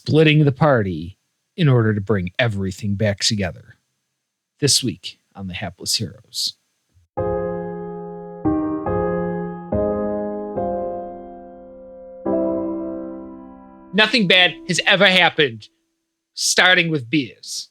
splitting the party in order to bring everything back together. This week on The Hapless Heroes. Nothing bad has ever happened, starting with beers.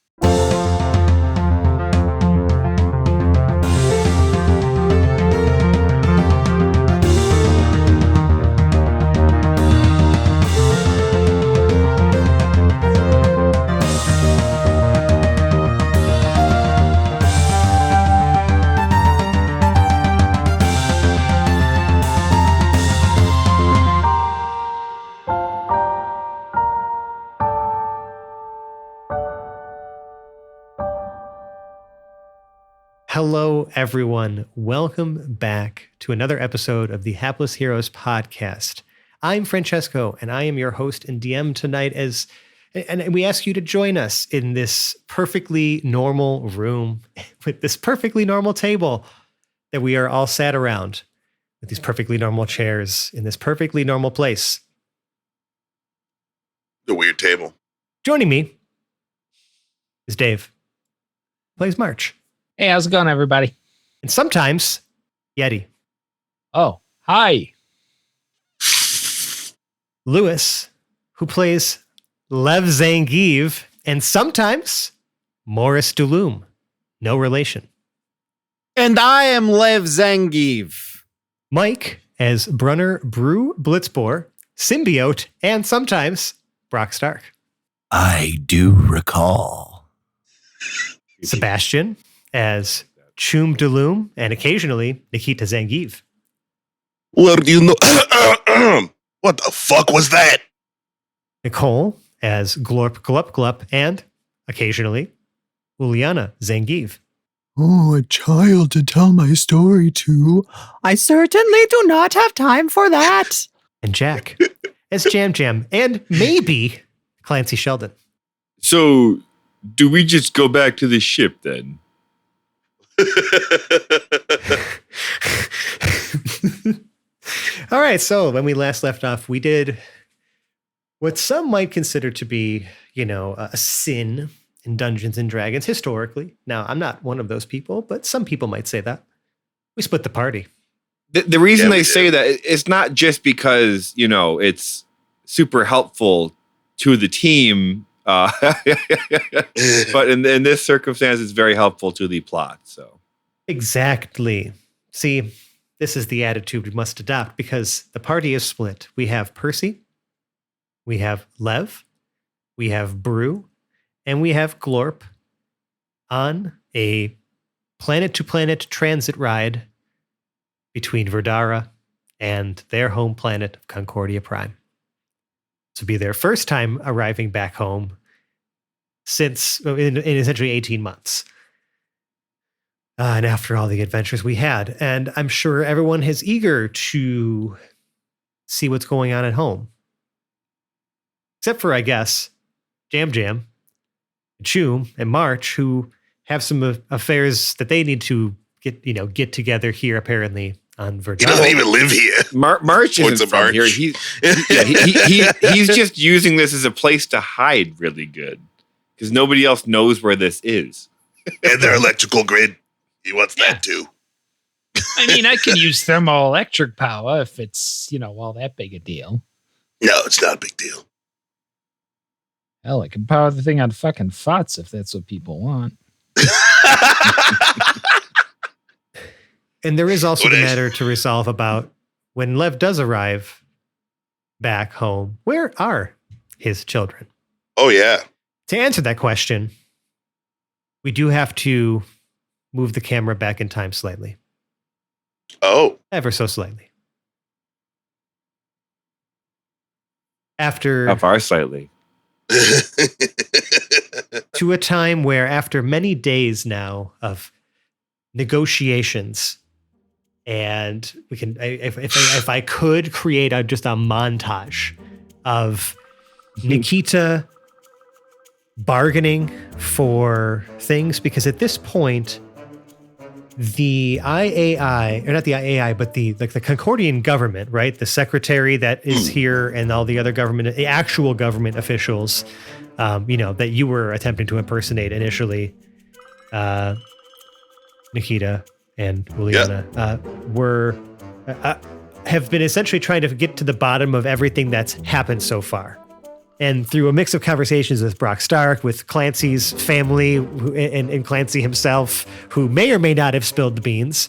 Hello, everyone. Welcome back to another episode of the Hapless Heroes podcast. I'm Francesco, and I am your host and DM tonight. And we ask you to join us in this perfectly normal room with this perfectly normal table that we are all sat around with these perfectly normal chairs in this perfectly normal place. The weird table. Joining me is Dave. Plays March. Hey, how's it going, everybody? And sometimes, Yeti. Oh, hi. Lewis, who plays Lev Zangief, and sometimes Morris Dulume. No relation. And I am Lev Zangief. Mike as Brunner Brew Blitzboar, Symbiote, and sometimes Brock Stark. I do recall. Sebastian as Choom Dulume, and occasionally Nikita Zangief. Where do you know? What the fuck was that? Nicole as Glorp Glup Glup, and occasionally Uliana Zangief. Oh, a child to tell my story to. I certainly do not have time for that. And Jack as Jam Jam, and maybe Clancy Sheldon. So, do we just go back to the ship then? All right, so when we last left off, we did what some might consider to be, a sin in Dungeons and Dragons historically. Now, I'm not one of those people, but some people might say that. We split the party. The reason they say that, it's not just because, it's super helpful to the team, but in this circumstance, it's very helpful to the plot. So exactly. See, this is the attitude we must adopt because the party is split. We have Percy, we have Lev, we have Brew, and we have Glorp on a planet-to-planet transit ride between Verdara and their home planet of Concordia Prime. This will be their first time arriving back home since in essentially 18 months. And after all the adventures we had. And I'm sure everyone is eager to see what's going on at home. Except for, I guess, Jam Jam, Choom, and March, who have some affairs that they need to get together here, apparently, on Verdara. He doesn't even live here. March isn't from here. He's just using this as a place to hide really good because nobody else knows where this is. And their electrical grid. He wants that too. I mean, I can use thermoelectric power if it's, all that big a deal. No, it's not a big deal. Hell, I can power the thing on fucking FOTS if that's what people want. And there is also the matter to resolve about when Lev does arrive back home, where are his children? Oh, yeah. To answer that question, we do have to move the camera back in time slightly. Oh. Ever so slightly. How far slightly? To a time where after many days now of negotiations, and we can, if I could create just a montage of Nikita bargaining for things, because at this point, the IAI, or not the IAI, but the Concordian government, right? The secretary that is here and all the other government, the actual government officials, that you were attempting to impersonate initially, Nikita and Juliana, have been essentially trying to get to the bottom of everything that's happened so far. And through a mix of conversations with Brock Stark, with Clancy's family, and Clancy himself, who may or may not have spilled the beans,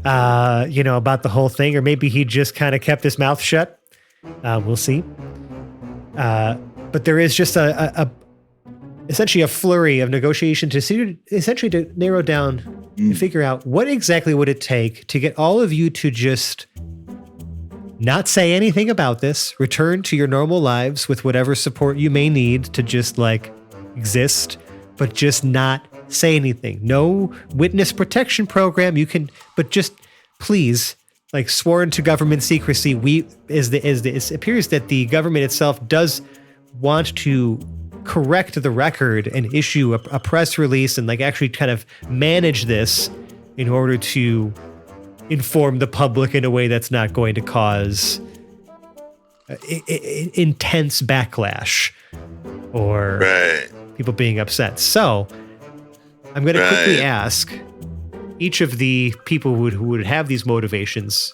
about the whole thing, or maybe he just kind of kept his mouth shut. We'll see. But there is just essentially a flurry of negotiation to narrow down and figure out what exactly would it take to get all of you to just not say anything about this, return to your normal lives with whatever support you may need to just exist, but just not say anything. No witness protection program. You can, but just please, sworn to government secrecy. It appears that the government itself does want to correct the record and issue a press release and actually kind of manage this in order to inform the public in a way that's not going to cause intense backlash or people being upset. So I'm going to quickly ask each of the people who would have these motivations,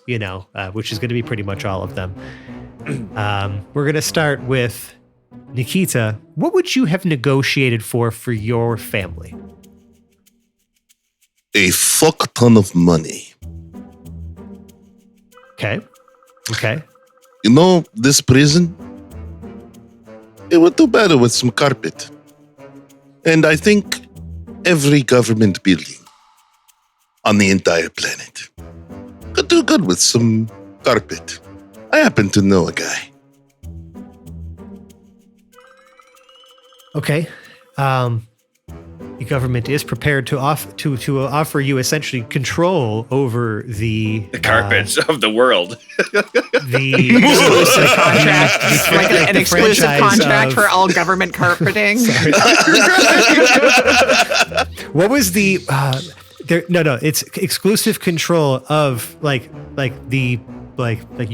which is going to be pretty much all of them. We're going to start with Nikita. What would you have negotiated for your family? A fuck ton of money. Okay. This prison, it would do better with some carpet. And I think every government building on the entire planet could do good with some carpet. I happen to know a guy. Okay. The government is prepared to offer you essentially control over the carpets of the world. The exclusive contract, an exclusive contract for all government carpeting. What was the? It's exclusive control of you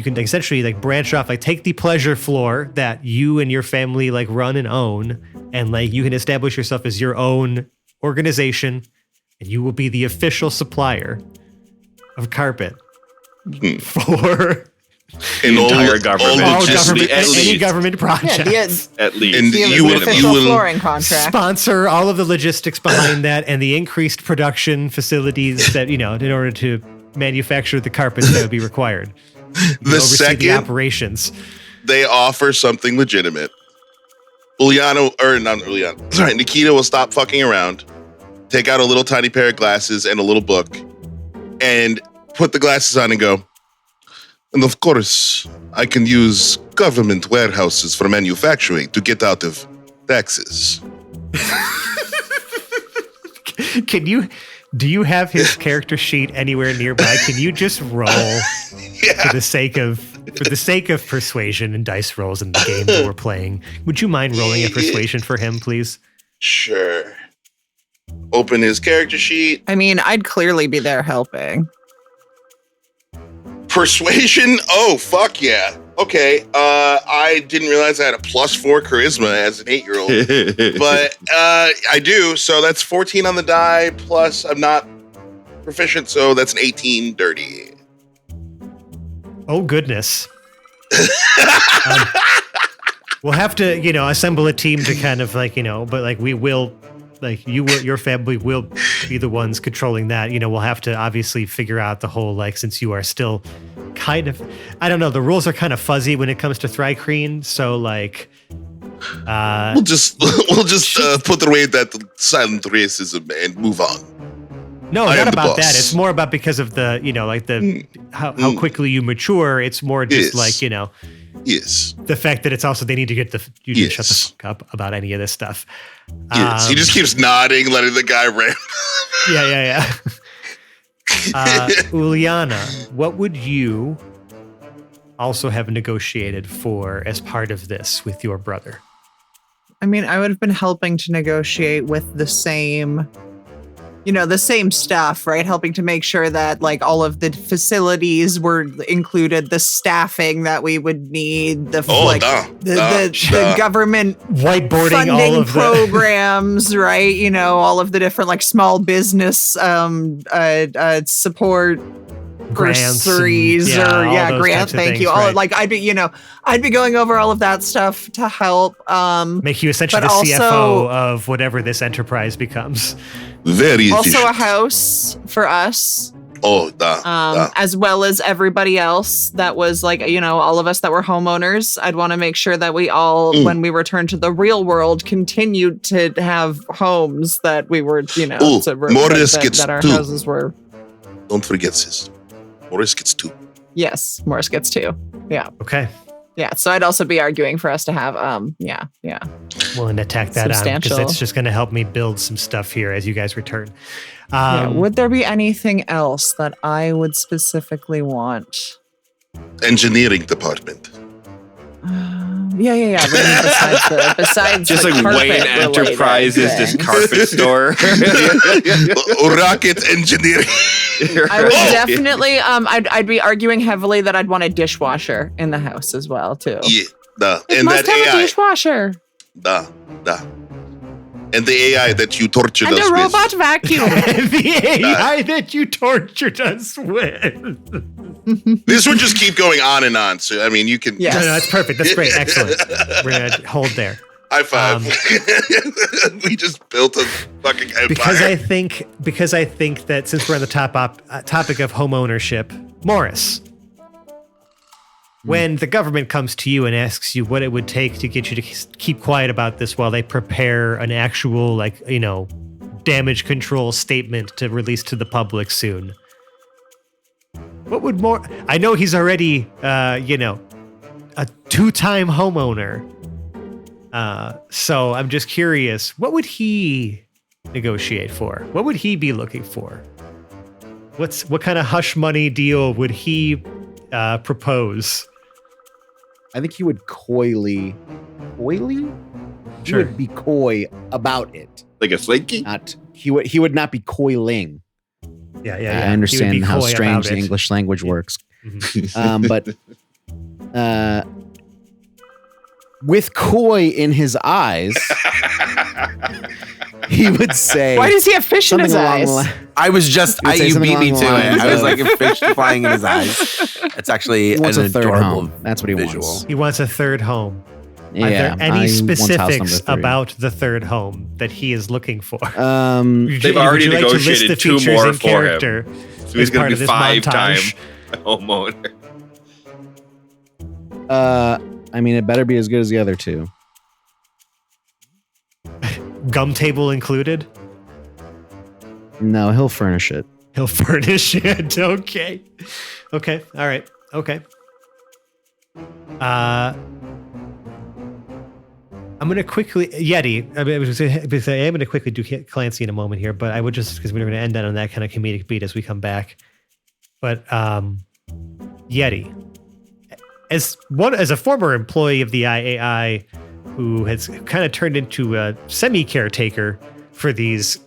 can essentially branch off, take the pleasure floor that you and your family run and own, and you can establish yourself as your own organization, and you will be the official supplier of carpet for entire government, any government project. At least, and you will flooring contract. Sponsor all of the logistics behind that and the increased production facilities that in order to manufacture the carpets that would be required. The second the operations, they offer something legitimate, Nikita will stop fucking around, take out a little tiny pair of glasses and a little book, and put the glasses on and go, and of course, I can use government warehouses for manufacturing to get out of taxes. Do you have his character sheet anywhere nearby? Can you just roll for the sake of persuasion and dice rolls in the game that we're playing? Would you mind rolling a persuasion for him, please? Sure. Open his character sheet. I mean, I'd clearly be there helping. Persuasion? Oh, fuck yeah. Okay. I didn't realize I had a +4 charisma as an 8-year-old, but I do. So that's 14 on the die. Plus, I'm not proficient, so that's an 18 dirty. Oh goodness. We'll have to, assemble a team to kind of but we will. Your family will be the ones controlling that. We'll have to obviously figure out the whole, since you are still kind of, I don't know, the rules are kind of fuzzy when it comes to Thrycreen. So we'll just put away that silent racism and move on. No, not about that. It's more about because of the, how quickly you mature. It's more just Yes. The fact that it's also they need to get you to shut the fuck up about any of this stuff. Yes. He just keeps nodding, letting the guy ramp. Yeah. Uliana, what would you also have negotiated for as part of this with your brother? I mean, I would have been helping to negotiate with the same, the same stuff, right? Helping to make sure that like all of the facilities were included, the staffing that we would need, the government whiteboarding funding all of programs, right? All of the different like small business support grants bursaries grants. Thank you. All right. like I'd be going over all of that stuff to help. Make you essentially the CFO of whatever this enterprise becomes. Very efficient. Also a house for us. Oh, as well as everybody else that was like, all of us that were homeowners. I'd want to make sure that we all, when we return to the real world, continued to have homes that we were, Morris gets that our 2. houses were. Don't forget, sis. Morris gets 2. Yes, Morris gets 2. Yeah. Okay. Yeah, so I'd also be arguing for us to have, Willing to tack that on because it's just going to help me build some stuff here as you guys return. Would there be anything else that I would specifically want? Engineering department. Yeah. Besides just the like Wayne Enterprises, this carpet store. Rocket engineering. I would definitely. I'd be arguing heavily that I'd want a dishwasher in the house as well too. Yeah, it and must that have AI. a dishwasher. And the AI that you tortured and us a with. robot vacuum. The AI that you tortured us with. This would just keep going on and on. So I mean, you can. Yes. No, that's perfect. That's great. Excellent. We're gonna hold there. High five. We just built a fucking empire. Because I think that since we're on the topic of home ownership, Morris, when the government comes to you and asks you what it would take to get you to keep quiet about this while they prepare an actual damage control statement to release to the public soon, what would I know he's already a 2-time homeowner. So I'm just curious, what would he negotiate for? What would he be looking for? What kind of hush money deal would he propose? I think he would coyly? He Sure. would be coy about it. Like a slinky? He would not be coyling. Yeah. I understand how strange the English language works. Mm-hmm. But with coy in his eyes, he would say. Why does he have fish in his eyes? I was just, you beat me to it. I was like a fish flying in his eyes. It's actually He wants an a third adorable home. That's what he visual. wants. He wants a third home. Yeah, Are there any I want house specifics number 3. about the third home that he is looking for? They've Would already you like to list negotiated the 2 features more and for character him. So he's as going part to of be this 5-time montage? homeowner. I mean, it better be as good as the other 2. Gum table included? No, he'll furnish it. He'll furnish it. Okay. All right. Okay. I'm going to quickly Yeti. I am going to quickly do Clancy in a moment here, but I would just because we're going to end on that kind of comedic beat as we come back. But Yeti, as a former employee of the IAI, who has kind of turned into a semi-caretaker for these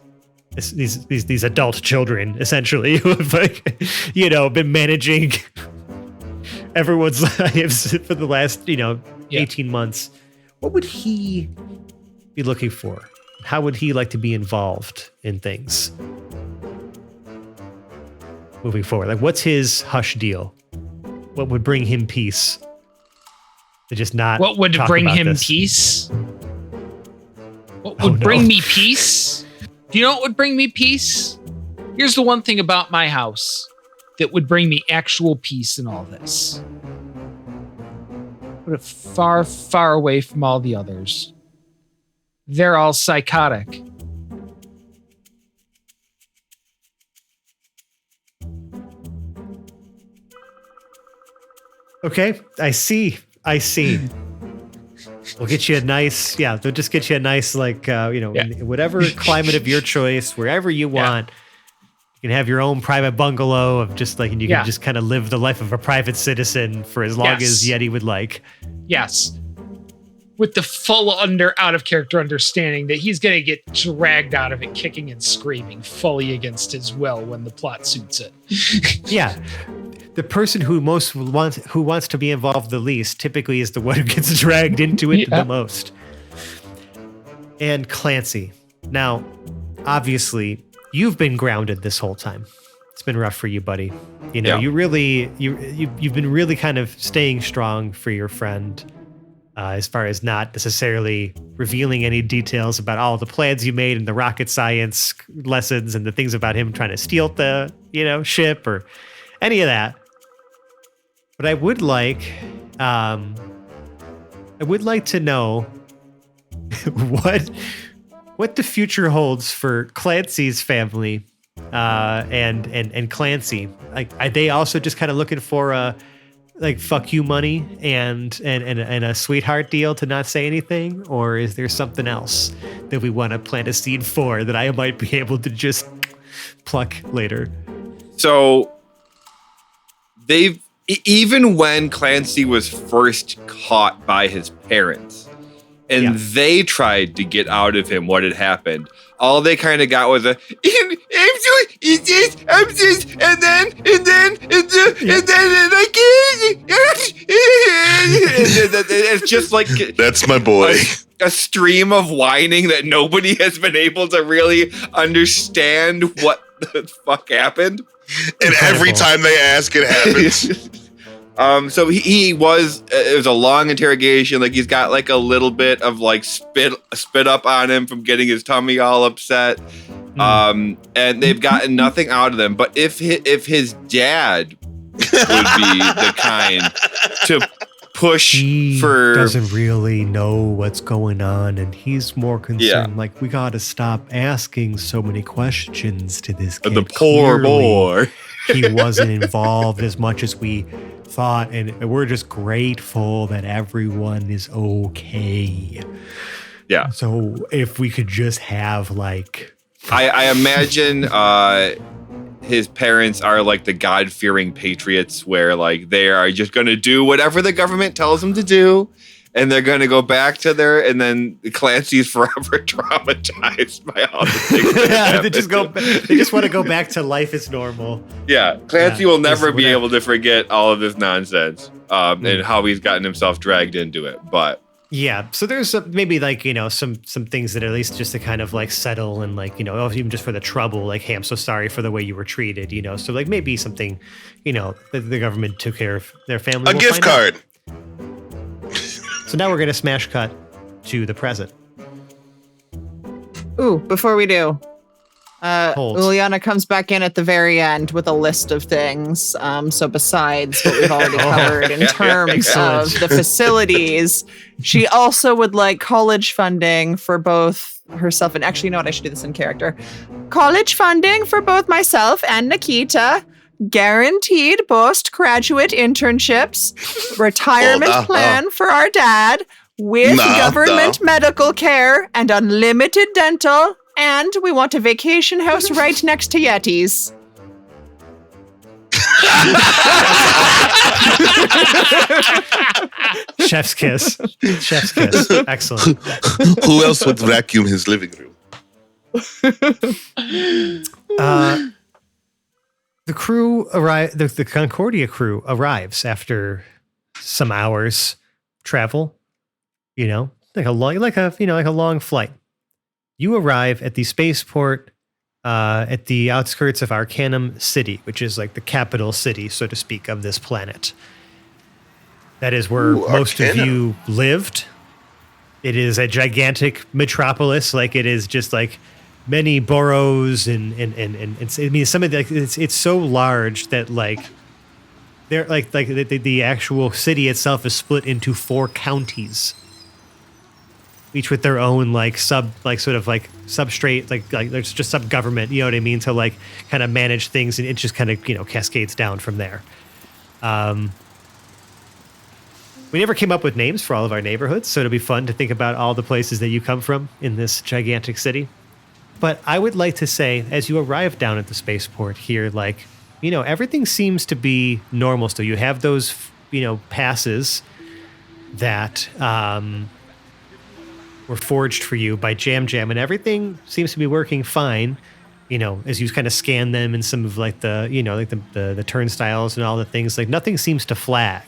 adult children, essentially, who have been managing everyone's lives for the last 18 months. What would he be looking for? How would he like to be involved in things moving forward? Like, what's his hush deal? What would bring him peace? To just not. What would talk bring about him this? peace? What would bring me peace? Do you know what would bring me peace? Here's the one thing about my house that would bring me actual peace in all this. Put it far, far away from all the others. They're all psychotic. Okay, I see. We'll get you a nice, they'll just get you a nice, in whatever climate of your choice, wherever you want. You can have your own private bungalow of just and you can just kind of live the life of a private citizen for as long as Yeti would like. Yes. with the full out of character understanding that he's going to get dragged out of it kicking and screaming fully against his will when the plot suits it. Yeah. The person who wants to be involved the least typically is the one who gets dragged into it the most. And Clancy. Now, obviously, you've been grounded this whole time. It's been rough for you, buddy. You know, you've been really kind of staying strong for your friend, as far as not necessarily revealing any details about all the plans you made and the rocket science lessons and the things about him trying to steal the, ship or any of that. But I would like to know what the future holds for Clancy's family, and Clancy. Like, are they also just kind of looking for fuck you money and a sweetheart deal to not say anything, or is there something else that we want to plant a seed for that I might be able to just pluck later? So even when Clancy was first caught by his parents and they tried to get out of him what had happened, all they kind of got was and then it's just like, that's my boy. A stream of whining that nobody has been able to really understand what the fuck happened. And every time they ask, it happens. So he was, it was a long interrogation. Like, he's got like a little bit of like spit up on him from getting his tummy all upset. And they've gotten nothing out of them. But if his dad would be the kind to push he for, doesn't really know what's going on, and he's more concerned. Like, we got to stop asking so many questions to this kid. The poor boy. He wasn't involved as much as we thought, and we're just grateful that everyone is okay. Yeah. So if we could just have like, I imagine his parents are like the God-fearing patriots, where like they are just going to do whatever the government tells them to do, and they're going to go back to and then Clancy's forever traumatized by all the things. They just want to go back to life as normal. Yeah, Clancy will never be able to forget all of this nonsense and how he's gotten himself dragged into it. But yeah, so there's maybe like, some things that at least just to kind of like settle and like, even just for the trouble, like, hey, I'm so sorry for the way you were treated, so like maybe something, that the government took care of their family. A gift card. So now we're going to smash cut to the present. Ooh, before we do, Uliana comes back in at the very end with a list of things. So besides what we've already covered in terms of the facilities, she also would like college funding for both herself and, actually, you know what? I should do this in character. College funding for both myself and Nikita. Guaranteed postgraduate internships, retirement plan for our dad, with government medical care and unlimited dental, and we want a vacation house right next to Yeti's. Chef's kiss. Chef's kiss. Excellent. Who else would vacuum his living room? The crew the Concordia crew arrives after some hours travel, like a long flight. You arrive at the spaceport at the outskirts of Arcanum City, which is like the capital city, so to speak, of this planet. That is where most of you lived. It is a gigantic metropolis, like it is just like many boroughs and some of it's so large that like they're like the actual city itself is split into 4 counties, each with their own substrate, like there's just sub government, you know what I mean, to like kind of manage things, and it just kind of cascades down from there. We never came up with names for all of our neighborhoods, so it'll be fun to think about all the places that you come from in this gigantic city. But I would like to say, as you arrive down at the spaceport here, like, everything seems to be normal still. You have those, passes that were forged for you by Jam Jam, and everything seems to be working fine. As you kind of scan them and some of like the, the turnstiles and all the things, like nothing seems to flag,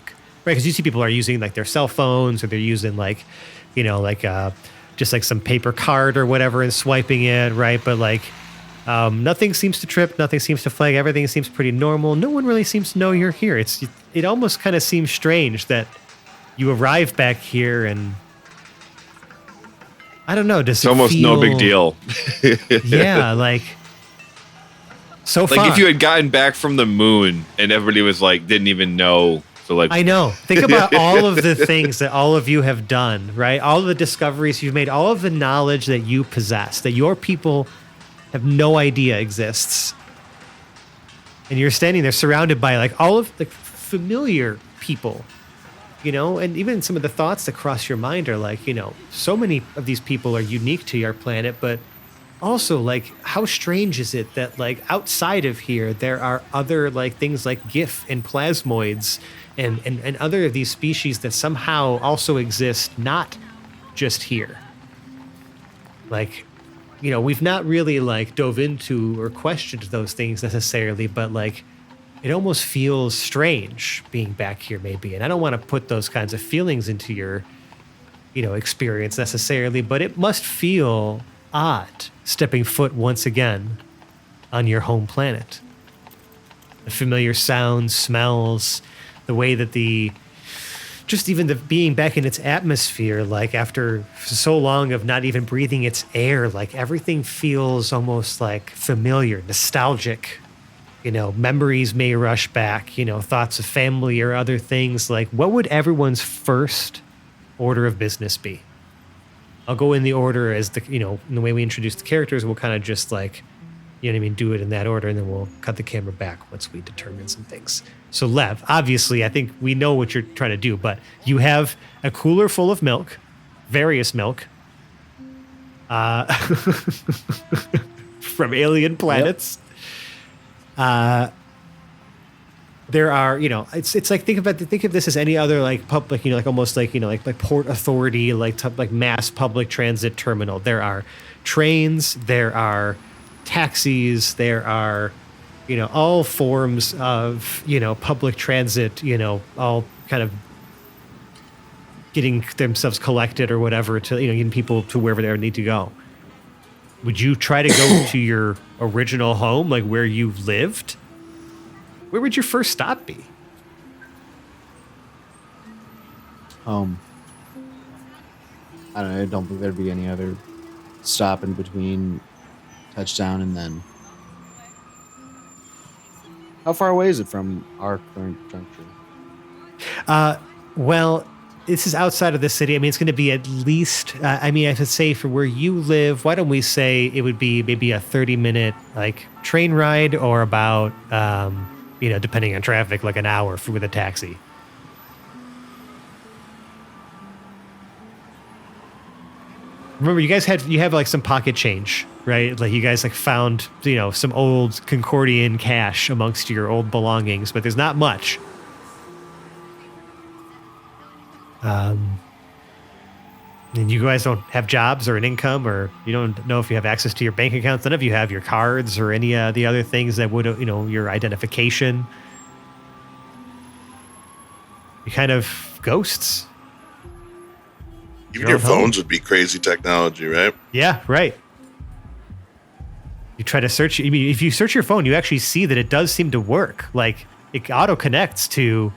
right? Because you see people are using like their cell phones or they're using like, just like some paper card or whatever and swiping it, right? But like nothing seems to trip, nothing seems to flag. Everything seems pretty normal. No one really seems to know you're here. It almost kind of seems strange that you arrive back here and I don't know. It's almost no big deal. Yeah, like so far. Like if you had gotten back from the moon and everybody was like, didn't even know. So like, I know. Think about all of the things that all of you have done, right? All of the discoveries you've made, all of the knowledge that you possess, that your people have no idea exists. And you're standing there surrounded by like all of the familiar people, and even some of the thoughts that cross your mind are like, so many of these people are unique to your planet, but also like how strange is it that like outside of here there are other like things like GIF and plasmoids and other of these species that somehow also exist not just here. Like, we've not really like dove into or questioned those things necessarily, but like it almost feels strange being back here maybe. And I don't want to put those kinds of feelings into your, experience necessarily, but it must feel odd stepping foot once again on your home planet. The familiar sounds, smells, the way that just even the being back in its atmosphere, like after so long of not even breathing its air, like everything feels almost like familiar, nostalgic. Memories may rush back, thoughts of family or other things. Like, what would everyone's first order of business be? I'll go in the order as in the way we introduce the characters. We'll kind of just like, do it in that order, and then we'll cut the camera back once we determine some things. So Lev, obviously, I think we know what you're trying to do, but you have a cooler full of milk, various milk, from alien planets. Yep. There are, it's like think of this as any other like public, like almost like like Port Authority, like mass public transit terminal. There are trains, there are taxis, there are, all forms of, public transit, all kind of getting themselves collected or whatever to, getting people to wherever they need to go. Would you try to go to your original home, like where you lived? Where would your first stop be? I don't know. I don't think there'd be any other stop in between touchdown and then. How far away is it from our current juncture? Well, this is outside of the city. I mean, it's going to be at least, I should say for where you live, why don't we say it would be maybe a 30-minute like train ride or about, depending on traffic, like an hour with a taxi. Remember, you have like some pocket change, right? Like you guys like found, some old Concordian cash amongst your old belongings, but there's not much. And you guys don't have jobs or an income, or you don't know if you have access to your bank accounts. None of you have your cards or any of the other things that would, your identification. You're kind of ghosts. Even your phones would be crazy technology, right? Yeah, right. You try to search. I mean, if you search your phone, you actually see that it does seem to work. Like it auto connects to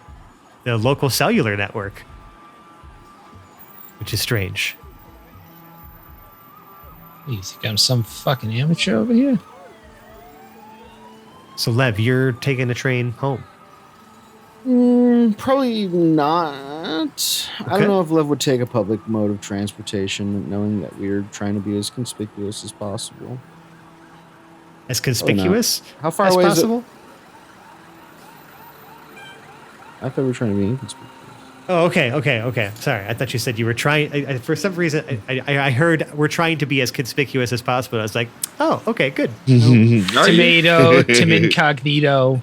the local cellular network, which is strange. You think I'm some fucking amateur over here? So, Lev, you're taking a train home. Probably not. Okay. I don't know if Lev would take a public mode of transportation, knowing that we're trying to be as conspicuous as possible. As conspicuous? How far as away possible? is it? I thought we were trying to be inconspicuous. Oh, okay. Sorry, I thought you said you were trying. For some reason, I heard we're trying to be as conspicuous as possible. I was like, oh, okay, good. Tomato, Tim Incognito.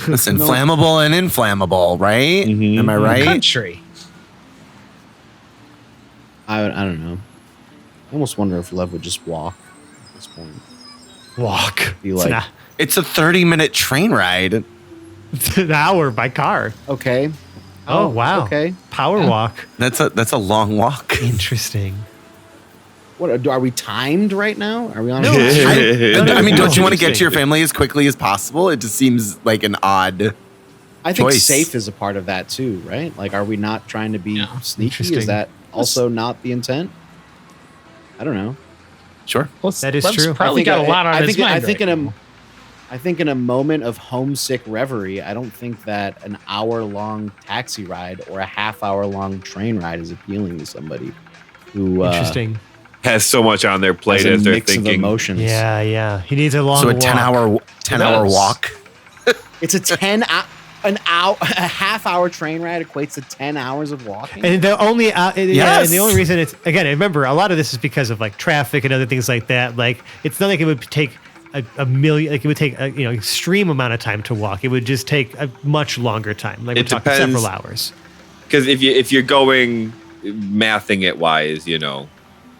Listen, flammable and inflammable, right? Mm-hmm. Am I right? Country. I don't know. I almost wonder if Lev would just walk at this point. Walk. Be like, It's a 30-minute train ride. It's an hour by car. okay. Oh, wow. Okay. Power walk. That's a long walk. Interesting. What are we timed right now? Are we on? No. I mean, don't you want to get to your Interesting. family as quickly as possible? It just seems like an odd. I think choice. safe is a part of that too, right? Like, are we not trying to be sneaky? Interesting. Is that also not the intent? I don't know. Sure. That is Lev's true. Probably got a lot on his mind. I think right now. I think in a moment of homesick reverie, I don't think that an hour-long taxi ride or a half-hour-long train ride is appealing to somebody who Interesting. Has so much on their plate has a as they're mix of thinking. emotions. Yeah. He needs a long So a walk. 10-hour does. walk. It's a a half-hour train ride equates to 10 hours of walking. And the only and Yes. the only reason it's again, remember, a lot of this is because of like traffic and other things like that. Like it's not like it would take a million, like it would take a extreme amount of time to walk. It would just take a much longer time. Like we're It talking depends. several hours. Because if you're going mathing it wise,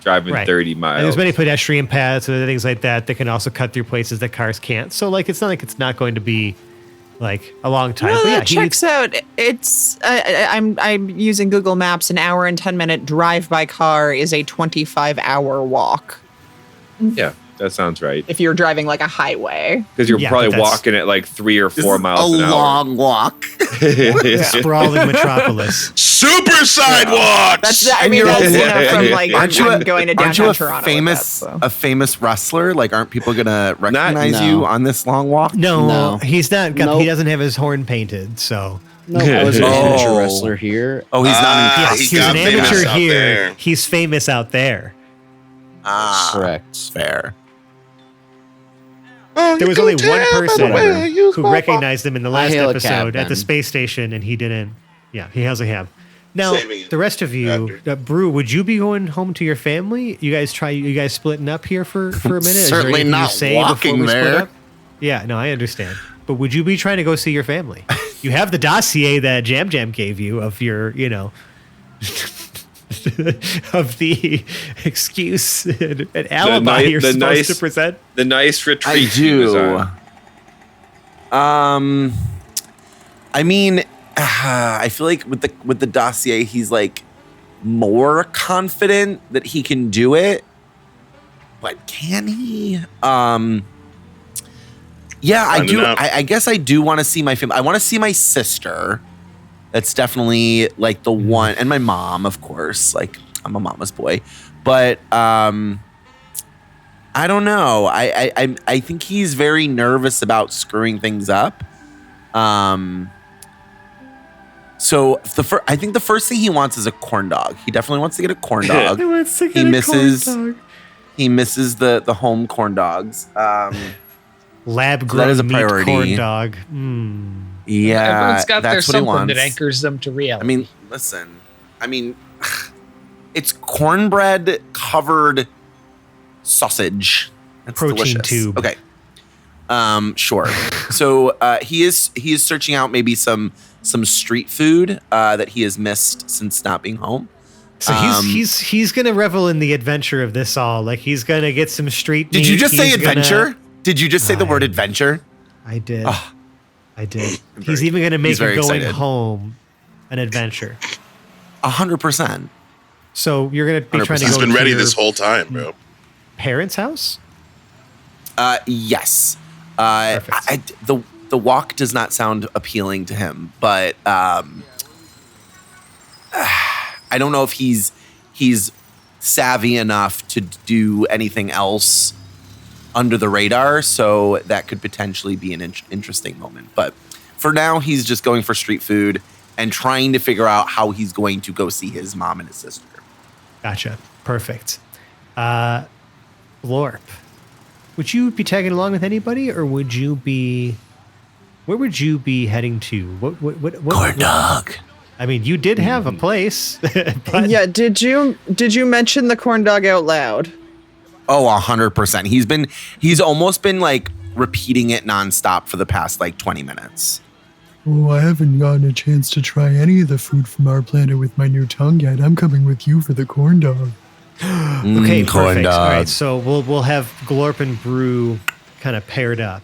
driving Right. 30 And miles. there's many pedestrian paths and other things like that that can also cut through places that cars can't. So like it's not like it's not going to be like a long time. No, But yeah, that he needs, checks out. It's I'm using Google Maps. An hour and 10-minute drive by car is a 25-hour walk Yeah, that sounds right. if you're driving like a highway. Because you're Yeah, probably but that's- walking at like 3 or This 4 is miles a an hour. long walk. sprawling metropolis. Super sidewalks. That's I And mean you're that's also- from like Aren't you I'm going to aren't you downtown a Toronto. famous with that, so. a famous wrestler? Like, aren't people gonna recognize No. you on this long walk? No, No. he's not. Got, Nope. He doesn't have his horn painted. So No, I was an amateur Oh. wrestler here. Oh, he's not. Ah, In he he's got an famous amateur out here. there. He's famous out there. Correct. Fair. Oh, There you was can only one tell person by the way I use who my recognized him in the last hail a episode cab, at the Ben. space station, and he didn't. Yeah, he has a ham. Now, Same here. the rest of you, Brew, would you be going home to your family? You guys splitting up here for a minute? Is there Certainly anything you not say before walking we split there. up? Yeah, no, I understand. But would you be trying to go see your family? You have the dossier that Jam Jam gave you of your, of the excuse and alibi ni- you're the supposed nice- to present. The nice retreat. I he was do. on. I mean, I feel like with the dossier, he's like more confident that he can do it. But can he? Yeah, I Finding do. out. I guess I do want to see my family. I want to see my sister. That's definitely like the one, and my mom, of course. Like, I'm a mama's boy, but I don't know. I think he's very nervous about screwing things up. So I think the first thing he wants is a corn dog. He definitely wants to get a corn dog. He misses the home corn dogs. Lab that grown is a meat priority. corn dog. Yeah, Everyone's got their that's what he something wants. that anchors them to reality. I mean, listen. I mean, it's cornbread covered sausage. That's Protein delicious. tube. Okay. Sure. So he is searching out maybe some street food that he has missed since not being home. So he's gonna revel in the adventure of this all. Like he's gonna get some street. Did you meat. just say He's gonna- adventure? Did you just say the word adventure? I did. Oh. I did. He's even gonna make he's very going excited. home an adventure. 100%. So you're gonna be trying to He's go been to ready your this whole time, bro. parents' house. Yes. Perfect. The walk does not sound appealing to him, but I don't know if he's savvy enough to do anything else under the radar. So that could potentially be an interesting moment. But for now, he's just going for street food and trying to figure out how he's going to go see his mom and his sister. Gotcha. Perfect. Lorp, would you be tagging along with anybody, or would you be? Where would you be heading to? What Corn dog. I mean, you did have a place. But Yeah, did you mention the corn dog out loud? Oh, 100%. He's almost been like repeating it nonstop for the past like 20 minutes. Oh, I haven't gotten a chance to try any of the food from our planet with my new tongue yet. I'm coming with you for the corn dog. Okay, corn perfect. All right, dog. so we'll have Glorp and Brew kind of paired up.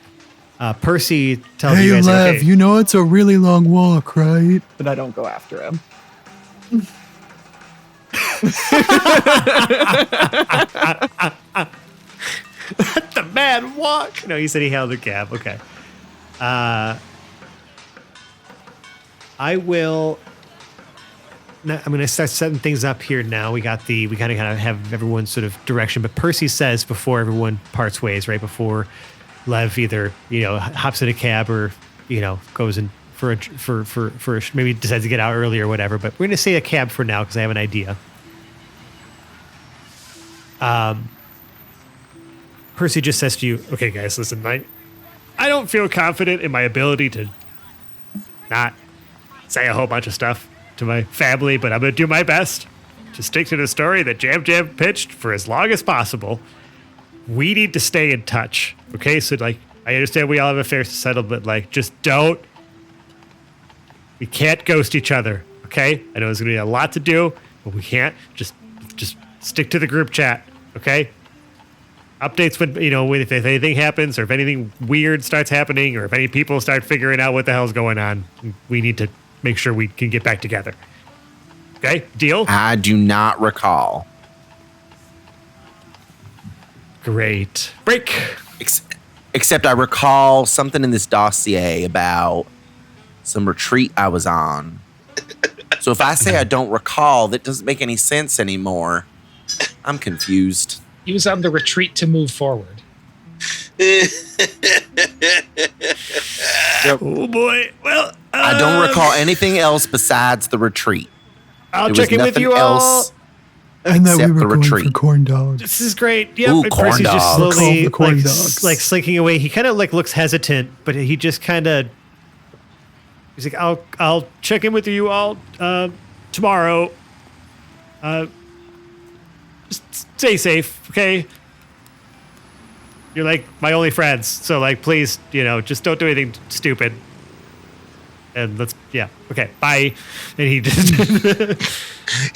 Percy tells you Hey, guys, Lev, okay, you know it's a really long walk, right? But I don't go after him. the man walk. No, he said he held a cab. Okay. I will. I'm going to start setting things up here now. We kind of have everyone's sort of direction. But Percy says before everyone parts ways, right before Lev either hops in a cab or goes in for maybe decides to get out early or whatever. But we're going to say a cab for now because I have an idea. Percy just says to you, okay, guys, listen, I don't feel confident in my ability to not say a whole bunch of stuff to my family, but I'm going to do my best to stick to the story that Jam Jam pitched for as long as possible. We need to stay in touch, okay? So, I understand we all have affairs to settle, but, we can't ghost each other, okay? I know there's going to be a lot to do, but we can't. Just stick to the group chat, okay? Updates when if anything happens or if anything weird starts happening or if any people start figuring out what the hell's going on, we need to make sure we can get back together. Okay? Deal? I do not recall. Great. Break. Except I recall something in this dossier about some retreat I was on. So if I say I don't recall, that doesn't make any sense anymore. I'm confused. He was on the retreat to move forward. Oh boy. Well, I don't recall anything else besides the retreat. I'll check in with you all. And that we Except were the going retreat. for corn dogs. This is great. Yep. Ooh, and corn Percy's just dogs. slowly The corn dogs. slinking away. He kind of looks hesitant, but he just kind of he's like, I'll check in with you all tomorrow. Just stay safe, okay? You're like my only friends, so please, just don't do anything stupid. And okay, bye. And he just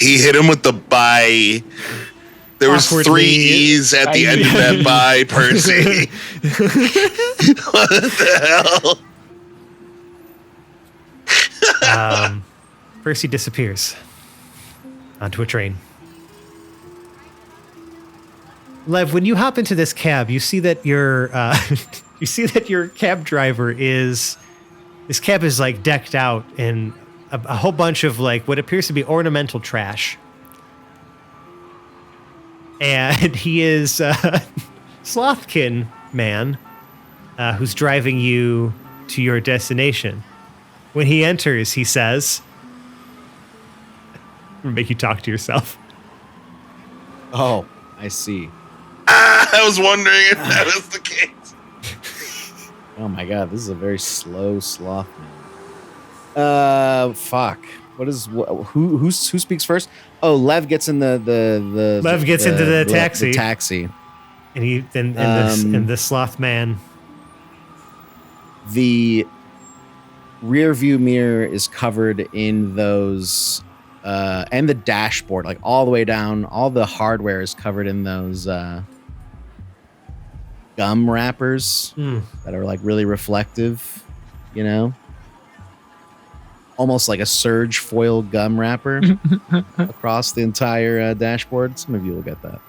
He hit him with the bye. There was Awkwardly. 3 E's at the end of that bye, Percy. What the hell? Percy disappears onto a train. Lev, when you hop into this cab, you see that your cab driver is decked out in a whole bunch of what appears to be ornamental trash. And he is Slothkin man who's driving you to your destination. When he enters, he says, I'm gonna make you talk to yourself. Oh, I see. I was wondering if that was the case. Oh my god, this is a very slow sloth man. Fuck. Who speaks first? Oh, Lev gets in the Lev gets into the taxi. The taxi. And and the sloth man. The rear view mirror is covered in those and the dashboard, all the way down, all the hardware is covered in those gum wrappers that are really reflective, almost like a surge foil gum wrapper across the entire dashboard. Some of you will get that.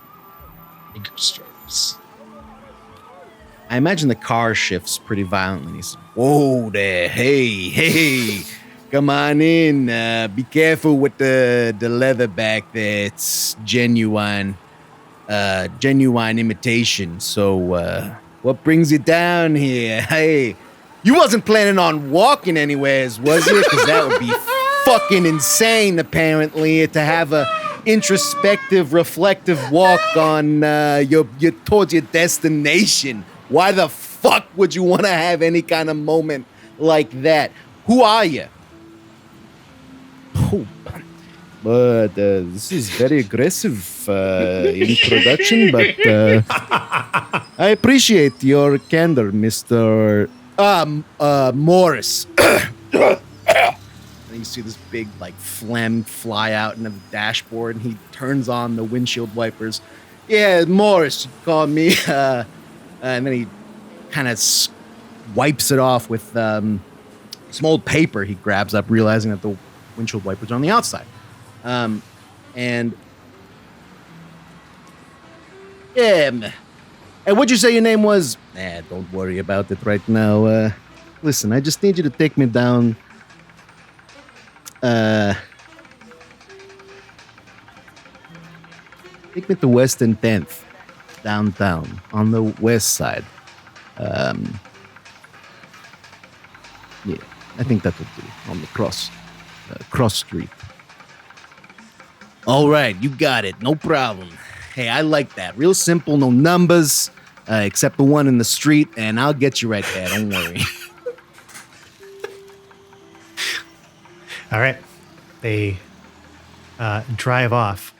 Finger stripes. I imagine the car shifts pretty violently. He's, whoa there, hey, come on in. Be careful with the leather back there. It's genuine imitation. So, what brings you down here? Hey, you wasn't planning on walking anywheres, was you? Because that would be fucking insane, apparently, to have a introspective, reflective walk on your towards your destination. Why the fuck would you want to have any kind of moment like that? Who are you? Oh, but this is very aggressive introduction, but I appreciate your candor, Mr. Morris. And you see this big like phlegm fly out into the dashboard, and he turns on the windshield wipers. Yeah, Morris called me, and then he kind of wipes it off with some old paper he grabs up, realizing that the windshield wipers are on the outside. And yeah, and what'd you say your name was? Nah, don't worry about it right now. Listen, I just need you to take me down. Take me to Western 10th, downtown, on the west side. Yeah, I think that would be on the cross street. All right, you got it. No problem. Hey, I like that. Real simple, no numbers, except the one in the street, and I'll get you right there. Don't worry. All right. They drive off.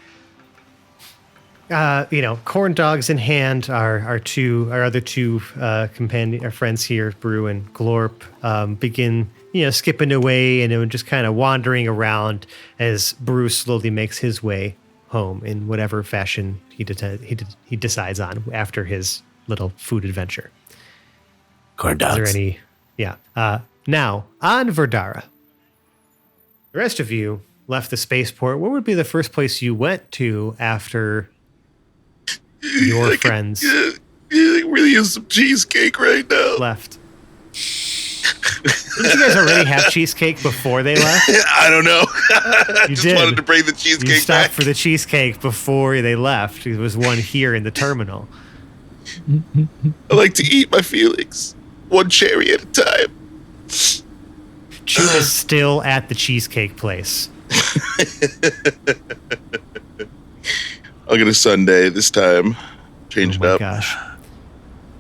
Corn dogs in hand, our other two companion, our friends here, Brew and Glorp, begin skipping away and just kind of wandering around as Brew slowly makes his way home in whatever fashion he decides on after his little food adventure. Corn dogs. Is there any? Yeah. Now on Verdara. The rest of you left the spaceport. What would be the first place you went to after your friends really use some cheesecake right now. left? Didn't you guys already have cheesecake before they left? I don't know. I You just did. wanted to bring the cheesecake You stopped back. for the cheesecake before they left. There was one here in the terminal. I like to eat my feelings, one cherry at a time. Chew is still at the cheesecake place. I'll get a sundae this time. Change Oh it my up. gosh.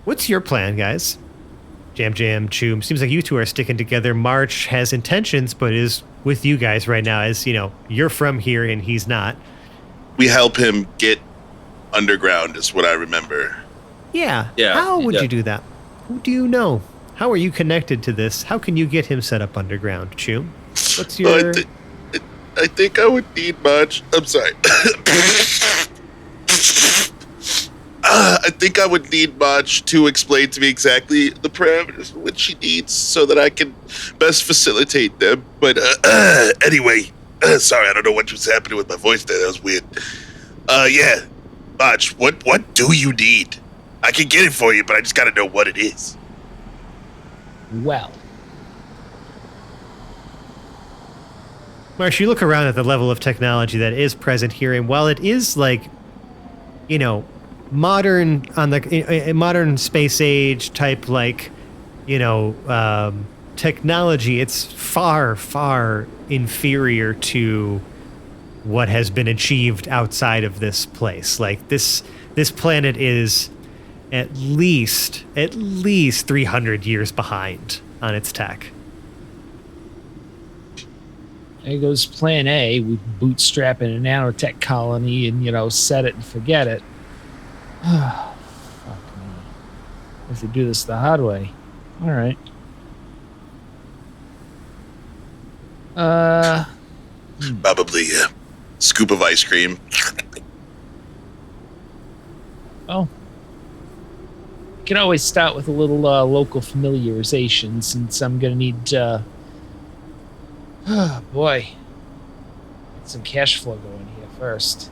What's your plan, guys? Jam, Choom. Seems like you two are sticking together. March has intentions, but is with you guys right now. As you're from here and he's not. We help him get underground, is what I remember. Yeah. Yeah, How would yeah. you do that? Who do you know? How are you connected to this? How can you get him set up underground, Choom? What's your... I think I would need much. I'm sorry. I think I would need Maj to explain to me exactly the parameters which she needs so that I can best facilitate them. But anyway, sorry, I don't know what was happening with my voice there. That was weird. Yeah, Maj, what do you need? I can get it for you, but I just got to know what it is. Well, Marsh, you look around at the level of technology that is present here, and while it is modern on the modern space age type, technology, it's far, far inferior to what has been achieved outside of this place. Like this planet is at least 300 years behind on its tech. there goes plan A. We bootstrap in a nanotech colony and, set it and forget it. Fuck me. I have to do this the hard way. All right. Probably a scoop of ice cream. Oh. You can always start with a little local familiarization since I'm going to need, oh boy, get some cash flow going here first.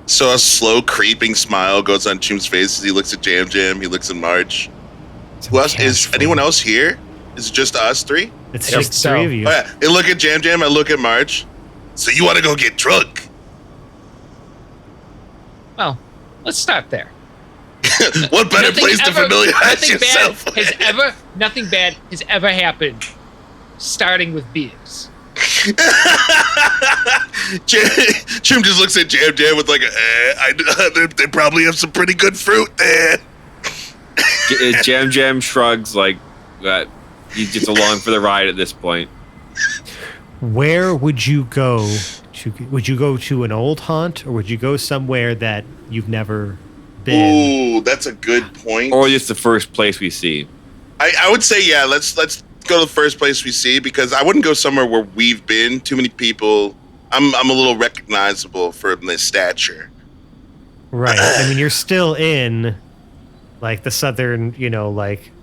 So a slow creeping smile goes on Choom's face as he looks at Jam. He looks at March. Who else? Is anyone else here? Is it just us three? It's I just think so. three of you. Oh, yeah. I look at Jam. I look at March. So you want to go get drunk? Well, let's start there. What better Nothing place to ever- familiarize yourself? Nothing bad has ever happened starting with beers. Choom just looks at Jam with they probably have some pretty good fruit there. Jam shrugs like that. He's just along for the ride at this point. Where would you go to? Would you go to an old haunt, or would you go somewhere that you've never been? Ooh, that's a good point. Or just the first place we see. I would say, yeah, let's go to the first place we see because I wouldn't go somewhere where we've been. Too many people. I'm a little recognizable for my stature. Right. I mean, you're still in like the southern,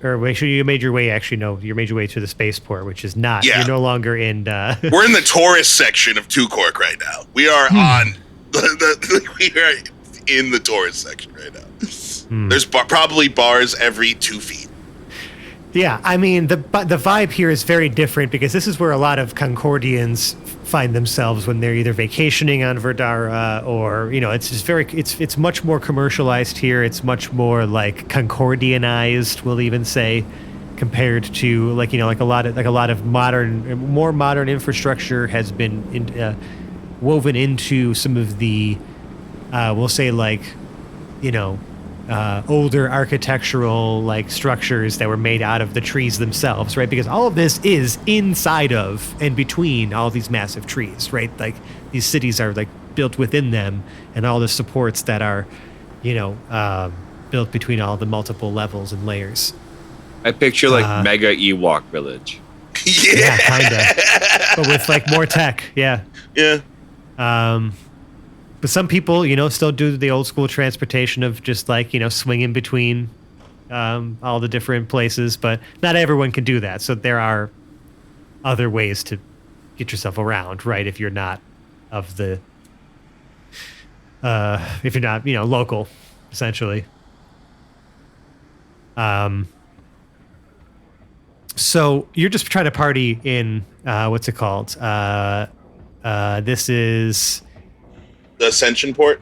or make sure you made your way. Actually, no, you made your way to the spaceport, which is not. Yeah. You're no longer in. We're in the tourist section of Two Cork right now. We are on we are in the tourist section right now. There's probably bars every 2 feet. Yeah, I mean the vibe here is very different because this is where a lot of Concordians find themselves when they're either vacationing on Verdara or it's just it's much more commercialized here. It's much more like Concordianized, we'll even say, compared to like a lot of more modern infrastructure has been woven into some of the we'll say older architectural structures that were made out of the trees themselves, right? Because all of this is inside of and between all these massive trees, right? Like these cities are built within them, and all the supports that are, built between all the multiple levels and layers. I picture mega Ewok village. Yeah, kinda, but with more tech. Yeah. Yeah. But some people, still do the old school transportation of just swinging between all the different places. But not everyone can do that. So there are other ways to get yourself around, right? If you're not of the, if you're not, local, essentially. So you're just trying to party in what's it called? This is. The Ascension Port?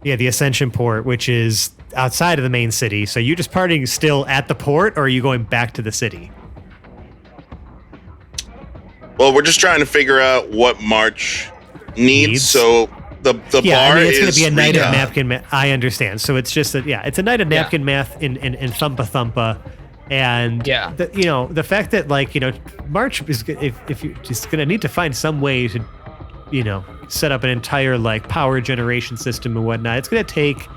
Yeah, the Ascension Port, which is outside of the main city. So you're just partying still at the port, or are you going back to the city? Well, we're just trying to figure out what March needs. So the bar it's going to be a night of rehab. napkin. I understand. So it's just it's a night of napkin math in Thumpa Thumpa. And the fact that March is if you're just going to need to find some way to set up an entire power generation system and whatnot. It's going to take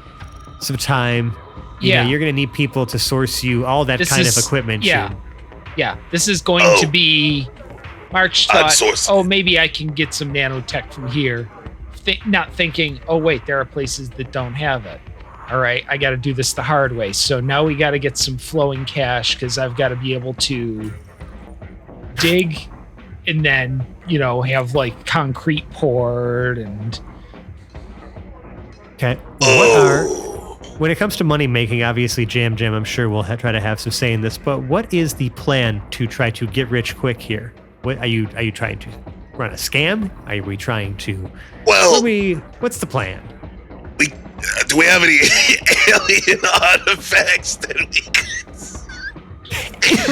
some time. You're going to need people to source you all that kind of equipment. Yeah. This is going to be March thought, maybe I can get some nanotech from here. Not thinking, oh wait, there are places that don't have it. All right, I got to do this the hard way. So now we got to get some flowing cash because I've got to be able to dig and then, have concrete poured and. Okay. When it comes to money making, obviously Jam, I'm sure will try to have some say in this, but what is the plan to try to get rich quick here? What are you trying to run a scam? Are we trying to? Well, what's the plan? Do we have any alien artifacts that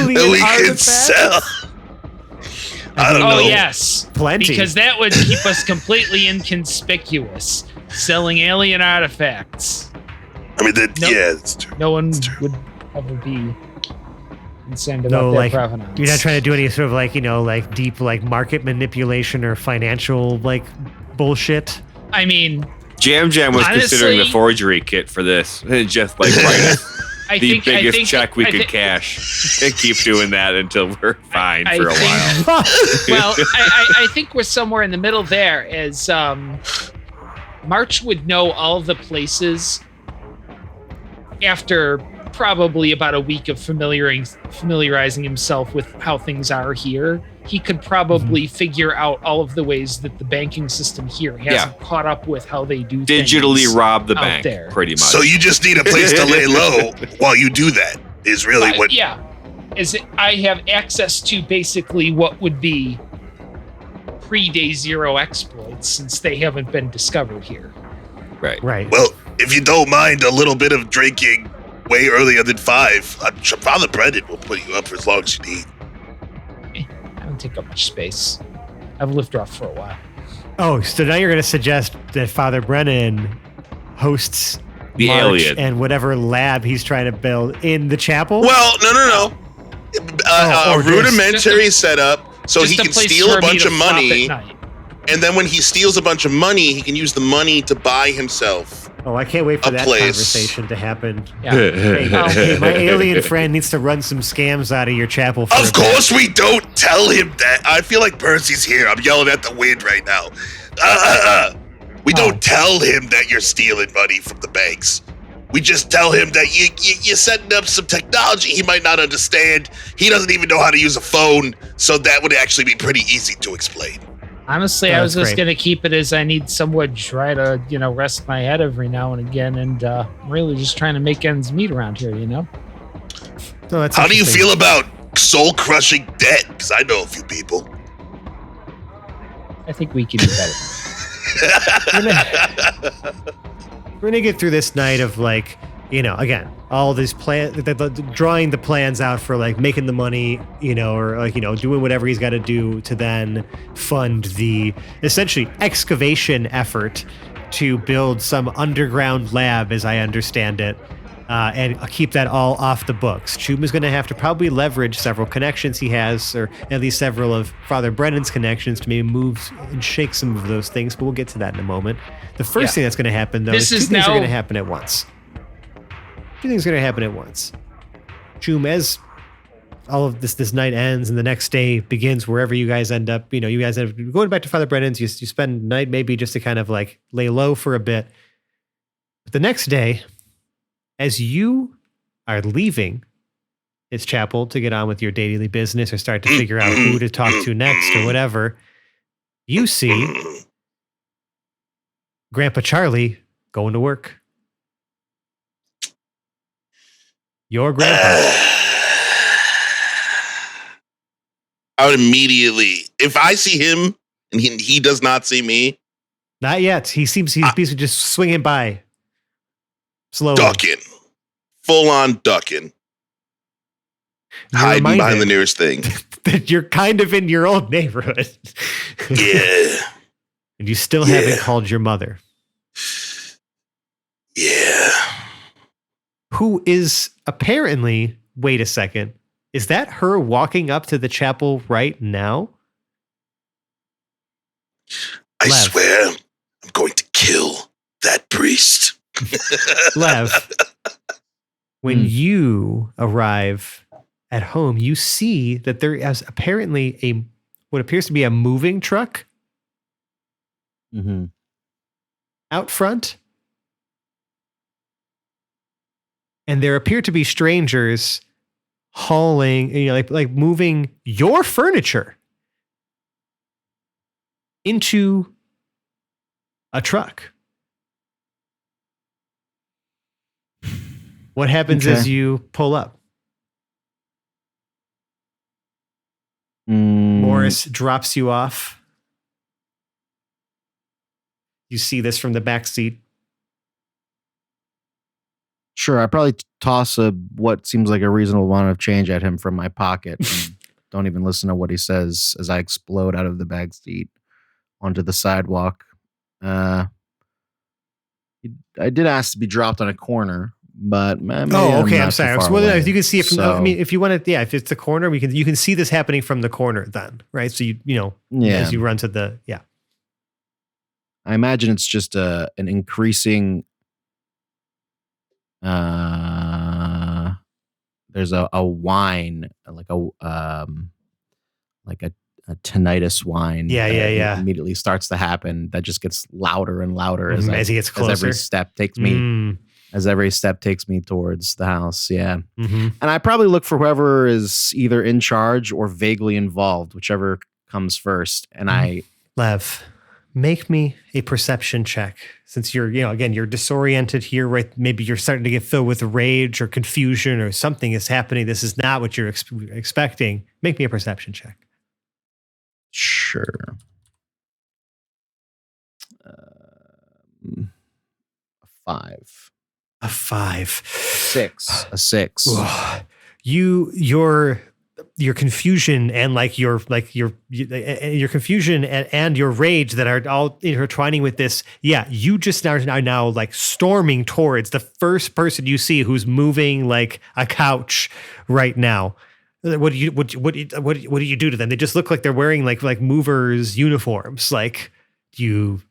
we could sell? I don't know. Oh, yes. Plenty. Because that would keep us completely inconspicuous. Selling alien artifacts. I mean, it's true. No one would ever be concerned about their provenance. You're not trying to do any sort of deep market manipulation or financial bullshit. I mean, Jam was considering the forgery kit for this. Just write the biggest check we could cash and keep doing that until we're fine for a while. Well, I think we're somewhere in the middle there, as March would know all the places after probably about a week of familiarizing himself with how things are here. He could probably figure out all of the ways that the banking system here hasn't caught up with how they do digitally things rob the out bank there. pretty much. So you just need a place to lay low while you do that is really what. Yeah. I have access to basically what would be pre-day zero exploits since they haven't been discovered here. Right. Well, if you don't mind a little bit of drinking way earlier than 5, Father Brennan will put you up for as long as you need. I don't take up much space. I've lived rough for a while. Oh, so now you're going to suggest that Father Brennan hosts the March alien and whatever lab he's trying to build in the chapel? Well, no. A rudimentary setup so he can steal a bunch of money. And then when he steals a bunch of money, he can use the money to buy himself Oh, I can't wait for A that place. conversation to happen. Yeah. Hey, my alien friend needs to run some scams out of your chapel. For Of course we don't tell him that. I feel like Percy's here. I'm yelling at the wind right now. We don't tell him that you're stealing money from the banks. We just tell him that you're setting up some technology he might not understand. He doesn't even know how to use a phone, so that would actually be pretty easy to explain. Honestly, I was just going to keep it as I need someone to try to, rest my head every now and again, and really just trying to make ends meet around here, No, that's How do you interesting. feel about soul-crushing debt? Because I know a few people. I think we can do better. We're gonna get through this night of again, all these plans, drawing the plans out for making the money, or doing whatever he's got to do to then fund the essentially excavation effort to build some underground lab, as I understand it, and keep that all off the books. Chuma's going to have to probably leverage several connections he has, or at least several of Father Brennan's connections, to maybe move and shake some of those things, but we'll get to that in a moment. The first thing that's going to happen, though, is two things are going to happen at once. Two things are going to happen at once. Chum, as all of this night ends and the next day begins, wherever you guys end up, you guys end up going back to Father Brennan's, you spend the night maybe just to kind of lay low for a bit. But the next day, as you are leaving his chapel to get on with your daily business or start to figure out who to talk to next or whatever, you see Grandpa Charlie going to work. Your grandpa. I would immediately, if I see him and he does not see me. Not yet. He's basically just swinging by. Slowly. Ducking. Full on ducking. Hiding behind the nearest thing. That you're kind of in your old neighborhood. Yeah. And you still haven't called your mother. Yeah. Who is apparently, wait a second, is that her walking up to the chapel right now? I swear I'm going to kill that priest. Lev, when you arrive at home, you see that there is apparently what appears to be a moving truck out front. And there appear to be strangers hauling, moving your furniture into a truck. What happens as you pull up? Morris drops you off. You see this from the back seat. Sure, I probably toss what seems like a reasonable amount of change at him from my pocket. And don't even listen to what he says as I explode out of the back seat onto the sidewalk. I did ask to be dropped on a corner, but I'm sorry. If you can see it from, if you want to, if it's the corner, you can see this happening from the corner then, right? So as you run to the I imagine it's just an increasing. There's a whine, like a tinnitus whine. Yeah. Immediately starts to happen. That just gets louder and louder as he gets closer. As every step takes me. As every step takes me towards the house. Yeah. And I probably look for whoever is either in charge or vaguely involved, whichever comes first. And Lev, make me a perception check. Since you're, you're disoriented here, right? Maybe you're starting to get filled with rage or confusion or something is happening. This is not what you're expecting. Make me a perception check. Sure. A 5. A 5. 6. A 6. Your confusion and your confusion and your rage that are all intertwining with this. Yeah, you just are now storming towards the first person you see who's moving like a couch right now. What do you do to them? They just look like they're wearing like movers uniforms.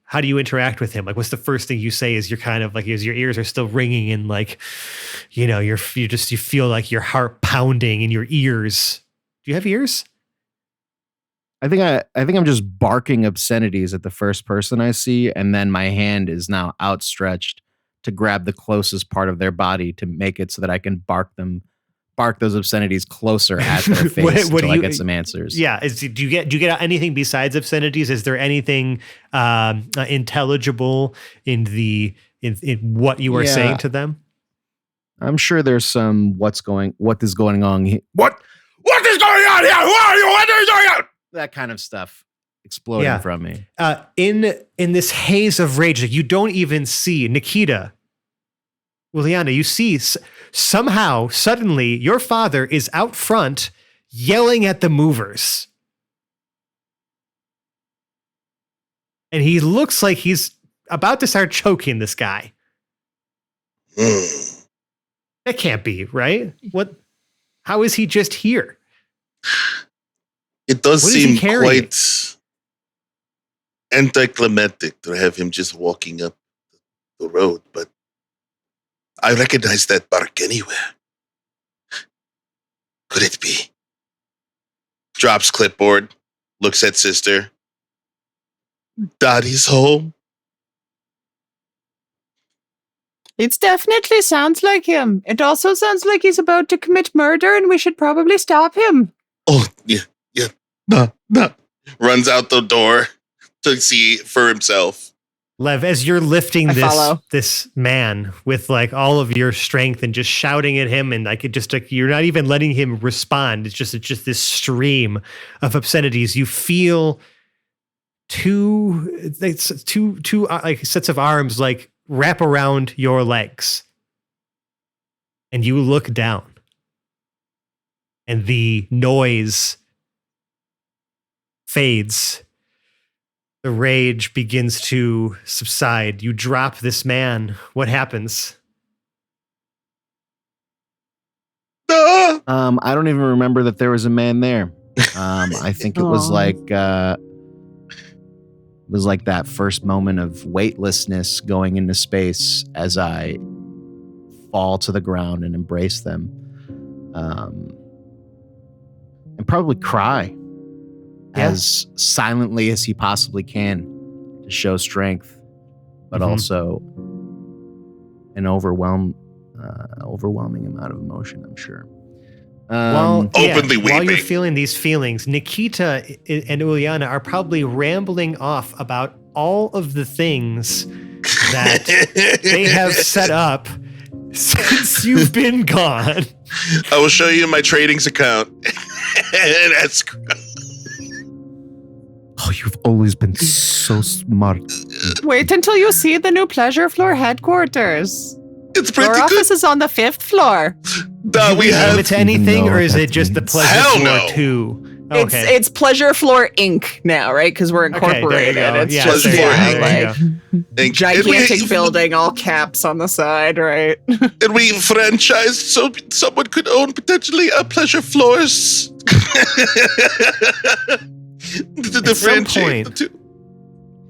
how do you interact with him? Like, what's the first thing you say as you're kind of like, as your ears are still ringing and like, you know, you feel like your heart pounding in your ears. Do you have ears? I think I'm just barking obscenities at the first person I see, and then my hand is now outstretched to grab the closest part of their body to make it so that I can bark those obscenities closer at their face until I get some answers. Yeah. Do you get anything besides obscenities? Is there anything intelligible in what you are saying to them? I'm sure there's some what is going on? What is going on here? Who are you? What is going on? That kind of stuff exploding from me. In this haze of rage, you don't even see Nikita. Juliana, you see somehow, suddenly, your father is out front yelling at the movers. And he looks like he's about to start choking this guy. That can't be, right? How is he just here? It does seem quite anticlimactic to have him just walking up the road, but I recognize that bark anywhere. Could it be? Drops clipboard, looks at sister. Daddy's home. It definitely sounds like him. It also sounds like he's about to commit murder and we should probably stop him. Oh, yeah. No. Runs out the door to see for himself. Lev, as you're lifting this man with like all of your strength and just shouting at him, and like you're not even letting him respond. It's just this stream of obscenities. You feel two like sets of arms like wrap around your legs, and you look down, and the noise fades. The rage begins to subside. You drop this man. What happens? Ah! I don't even remember that there was a man there. I think it was like that first moment of weightlessness going into space as I fall to the ground and embrace them, and probably cry as silently as he possibly can to show strength, but also an overwhelming amount of emotion, I'm sure. Openly weeping. While you're feeling these feelings, Nikita and Uliana are probably rambling off about all of the things that they have set up since you've been gone. I will show you my tradings account. And escrow. Oh, you've always been so smart. Wait until you see the new Pleasure Floor headquarters. It's pretty Our good. office is on the 5th floor. We have it to anything, or is it just the Pleasure Hell Floor no. 2? Okay. It's Pleasure Floor Inc. now, right? Because we're incorporated. It's Yeah, just Pleasure Floor like gigantic building, all caps on the side, right? And we franchised so someone could own potentially a Pleasure Floors.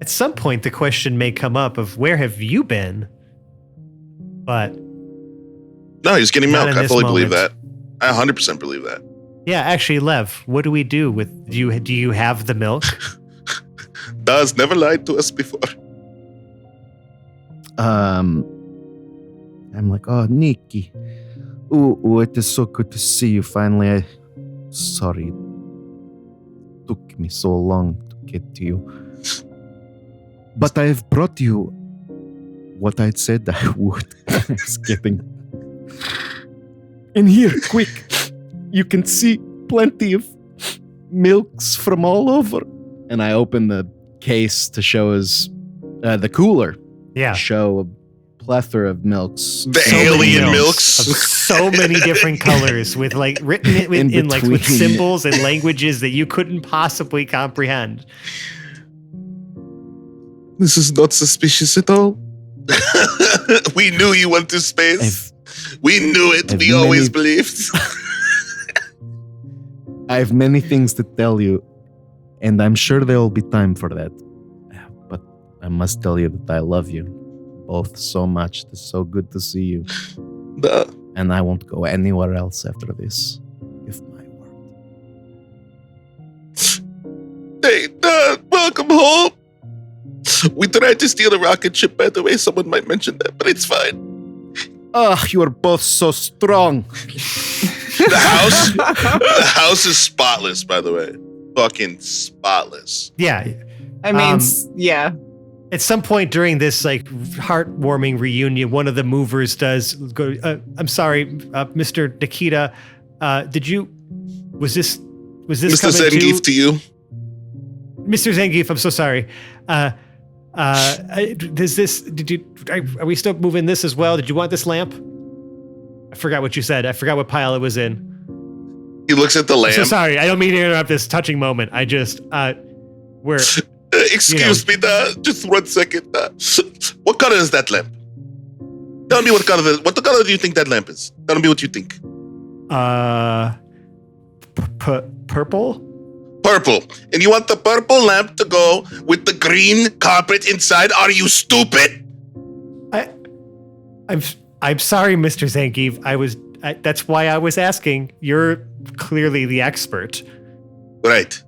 At some point, the question may come up of where have you been? But no, he's getting milk. I fully believe that. moment. I 100% believe that. Yeah, actually, Lev, what do we do with you? Do you have the milk? Daz never lied to us before. I'm like, oh, Nikki. Oh, it is so good to see you finally. Sorry. It took me so long to get to you. But I have brought you what I said I would. I was kidding. And here, quick. You can see plenty of milks from all over. And I open the case to show us the cooler. Yeah. Show a plethora of milks. The alien milks. Of so many different colors with like written in like with symbols and languages that you couldn't possibly comprehend. This is not suspicious at all. We knew you went to space. We knew it. We always believed. I have many things to tell you, and I'm sure there will be time for that. But I must tell you that I love you both so much. It's so good to see you. And I won't go anywhere else after this. Give my word. Hey, welcome home. We tried to steal a rocket ship, by the way. Someone might mention that, but it's fine. Oh, you are both so strong. The house is spotless, by the way. Fucking spotless. Yeah. I mean, yeah. At some point during this like heartwarming reunion, one of the movers does go. I'm sorry, Mr. Nikita. Was this Mr. coming Zangief to you? Mr. Zangief, I'm so sorry. Are we still moving this as well? Did you want this lamp? I forgot what you said. I forgot what pile it was in. He looks at the lamp. So sorry, I don't mean to interrupt this touching moment. I just, excuse me, just 1 second. What color is that lamp? Tell me what color do you think that lamp is? Tell me what you think. Purple? Purple. And you want the purple lamp to go with the green carpet inside? Are you stupid? I'm sorry, Mr. Zangief. That's why I was asking. You're clearly the expert. Right.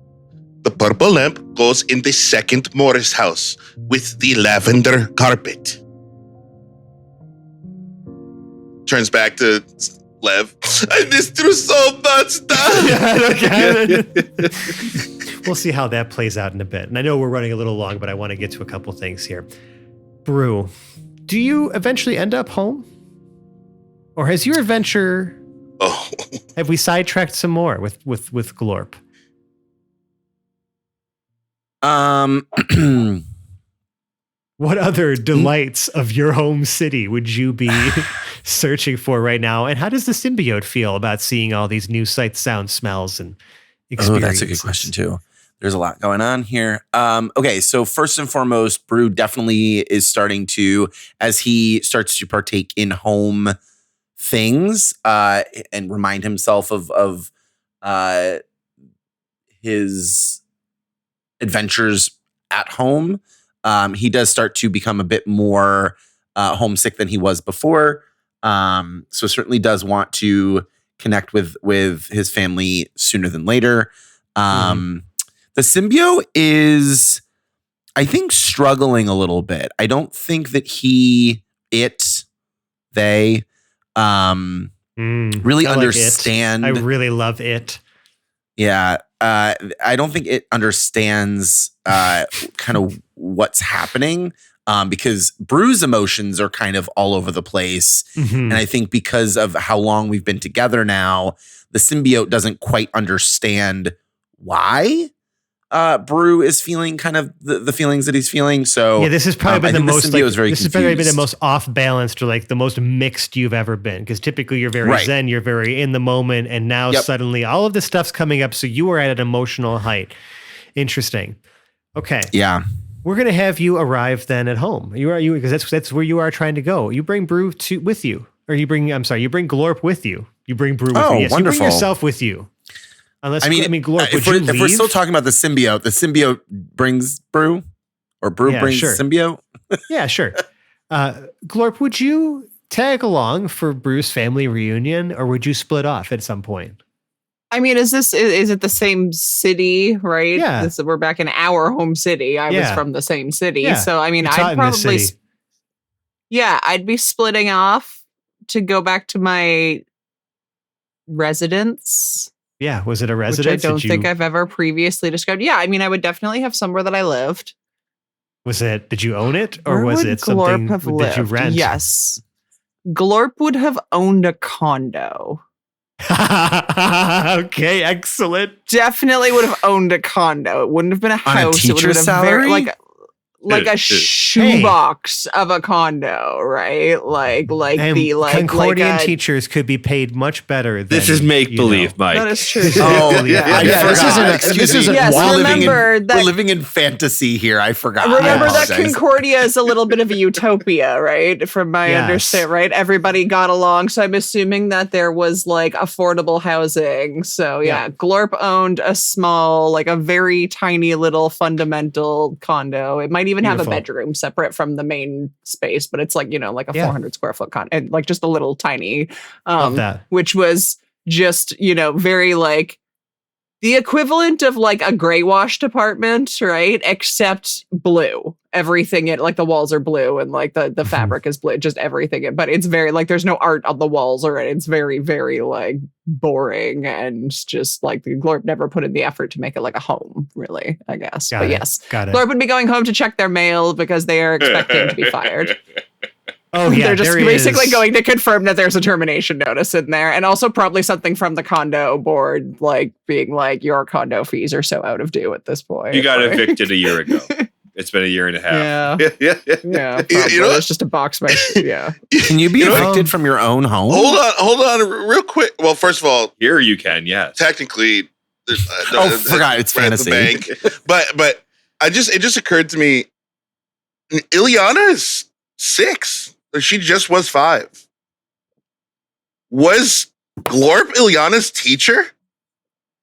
The purple lamp goes in the second Morris house with the lavender carpet. Turns back to Lev. I missed you so much, Dad. We'll see how that plays out in a bit. And I know we're running a little long, but I want to get to a couple things here. Brew, do you eventually end up home? Or has your adventure... Oh. Have we sidetracked some more with Glorp? What other delights of your home city would you be searching for right now? And how does the symbiote feel about seeing all these new sights, sounds, smells, and experiences? Oh, that's a good question too. There's a lot going on here. Okay, so first and foremost, Brew definitely is starting to, as he starts to partake in home things and remind himself of his adventures at home. He does start to become a bit more homesick than he was before. So certainly does want to connect with his family sooner than later. The symbiote is, I think, struggling a little bit. I don't think that they really understand. I really love it. Yeah. I don't think it understands kind of what's happening because Brew's emotions are kind of all over the place. And I think because of how long we've been together now, the symbiote doesn't quite understand why Brew is feeling kind of the feelings that he's feeling. So yeah, this has probably been the most this has probably been the most off balanced or like the most mixed you've ever been. Because typically you're very zen, you're very in the moment, and now suddenly all of this stuff's coming up. So you are at an emotional height. Interesting. Okay. Yeah. We're gonna have you arrive then at home. You because that's where you are trying to go. You bring Brew with you, or you bring Glorp with you. You bring Brew with you. Yes, wonderful. You bring yourself with you. Unless Glorp, if we're still talking about the symbiote brings Brew, or Brew brings symbiote. Yeah, sure. Glorp, would you tag along for Brew's family reunion, or would you split off at some point? I mean, is it the same city, right? Yeah. We're back in our home city. I was from the same city. Yeah. So, I mean, I'd be splitting off to go back to my residence. Yeah. Was it a residence? Which I don't think I've ever previously described. Yeah. I mean, I would definitely have somewhere that I lived. Did you own it, or was it something that you rent? Yes. Glorp would have owned a condo. Okay, excellent. Definitely would have owned a condo. It wouldn't have been a house. On a teacher's salary? Like a shoebox of a condo, right? Like And the like Concordian like a, teachers could be paid much better. Than, This is make believe, Mike. that is true. Oh, yeah. I Yeah, forgot. this isn't Yes, we're that- living in fantasy here. I forgot. Remember I that apologize. Concordia is a little bit of a utopia, right? From my Yes. understanding, right? Everybody got along. So I'm assuming that there was like affordable housing. So yeah, Glorp owned a small, like a very tiny little fundamental condo. It might even have a Beautiful. bedroom separate from the main space, but it's like, like a Yeah. 400 square foot condo, and like just a little tiny, Love that. which was just, very like the equivalent of like a gray washed apartment, right? Except blue. Everything like the walls are blue and like the fabric is blue, just everything. But it's very like there's no art on the walls or it's very, very like boring and just like the Glorp never put in the effort to make it like a home, really, I guess. Got but it. yes, Got it. Glorp would be going home to check their mail because they are expecting to be fired. Oh yeah, They're just there basically is. going to confirm that there's a termination notice in there, and also probably something from the condo board, like being like, your condo fees are so out of due at this point. You got like, evicted a year ago. It's been a year and a half. Yeah, You probably. know what? It's just a box mesh. Yeah. Can you be You know what? evicted from your own home? Hold on, real quick. Well, first of all, Here you can, yes. technically, there's, Forgot it's right at the fantasy. bank. but it just occurred to me, Ileana is 6. She just was 5. Was Glorp Ileana's teacher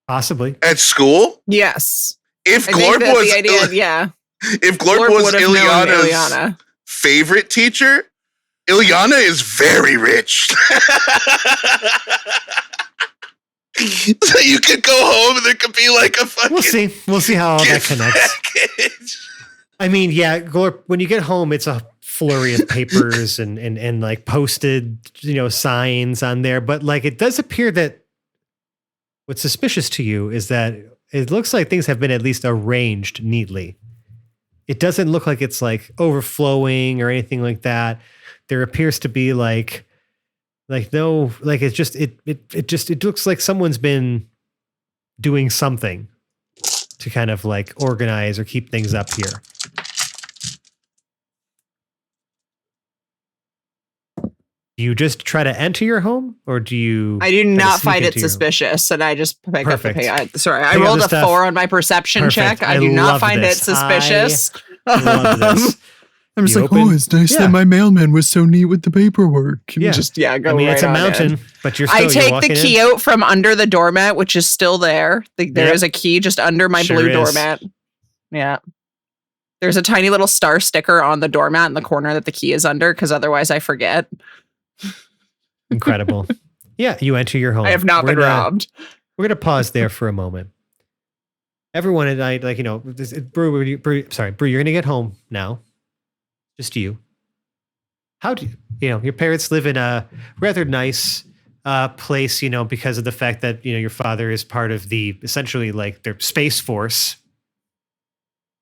Possibly. at school? Yes. If I think Glorp that was the idea, yeah. if Glorp Glorp was would have known Ileana's Ileana. favorite teacher, Ileana is very rich. So you could go home and there could be like a fucking We'll see how all that gift connects. package. I mean, yeah, Glorp, when you get home, it's a flurry of papers and like posted, signs on there. But like, it does appear that what's suspicious to you is that it looks like things have been at least arranged neatly. It doesn't look like it's like overflowing or anything like that. There appears to be like no, like it's just, it looks like someone's been doing something to kind of like organize or keep things up here. Do you just try to enter your home, or do you? I do try to not sneak find it into your- suspicious, and I just pick Perfect. up the pay. Sorry, I Pick up rolled the a stuff. 4 on my perception Perfect. check. I do not love find this. it suspicious. Love this. I'm just You like, open- oh, it's nice Yeah. that my mailman was so neat with the paperwork. Yeah. Just go. I mean, right it's a on mountain, in. but you're I still, you're take the walking key in. out from under the doormat, which is still there. There Yep. is a key just under my Sure blue is. doormat. Yeah. There's a tiny little star sticker on the doormat in the corner that the key is under, because otherwise I forget. Incredible. Yeah, you enter your home. I have not We're been gonna- robbed. We're gonna pause there for a moment. Everyone and I, Brew, you're gonna get home now. Just you. How do your parents live in a rather nice place, because of the fact that, your father is part of the essentially like their space force.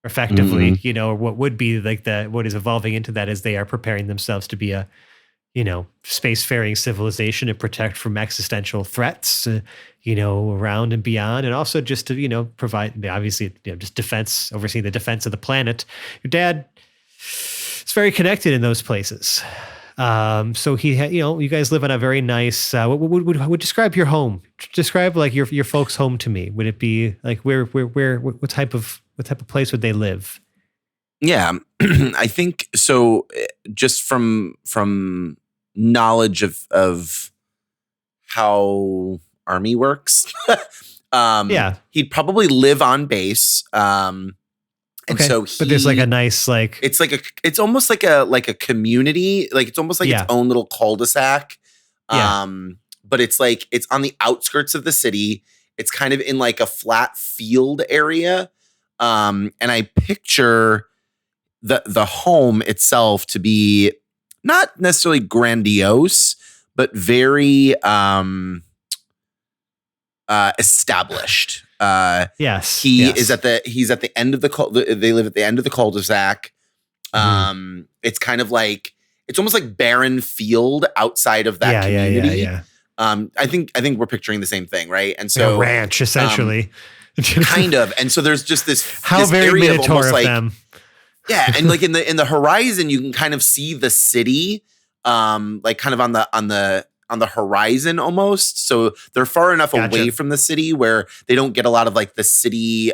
Effectively, or what would be like what is evolving into that as they are preparing themselves to be a, spacefaring civilization and protect from existential threats, around and beyond. And also just to, provide, obviously, just defense, overseeing the defense of the planet. Your dad is very connected in those places. So he had, you guys live in a very nice, what would describe your home? Describe like your folks' home to me. Would it be like what type of place would they live? Yeah, I think so. Just from knowledge of how Army works, he'd probably live on base. And so but there's like a nice like it's almost like a community, like it's almost like its own little cul-de-sac. But it's like it's on the outskirts of the city. It's kind of in like a flat field area. And I picture the home itself to be not necessarily grandiose, but very established. Yes. He's at the end of they live at the end of the cul-de-sac. It's kind of like it's almost like barren field outside of that community. Yeah. I think we're picturing the same thing, right? And so a ranch essentially. kind of. And so there's just this How this very area of Minotaur almost of like them. Yeah, and like in the horizon, you can kind of see the city, like kind of on the horizon almost. So they're far enough away from the city where they don't get a lot of like the city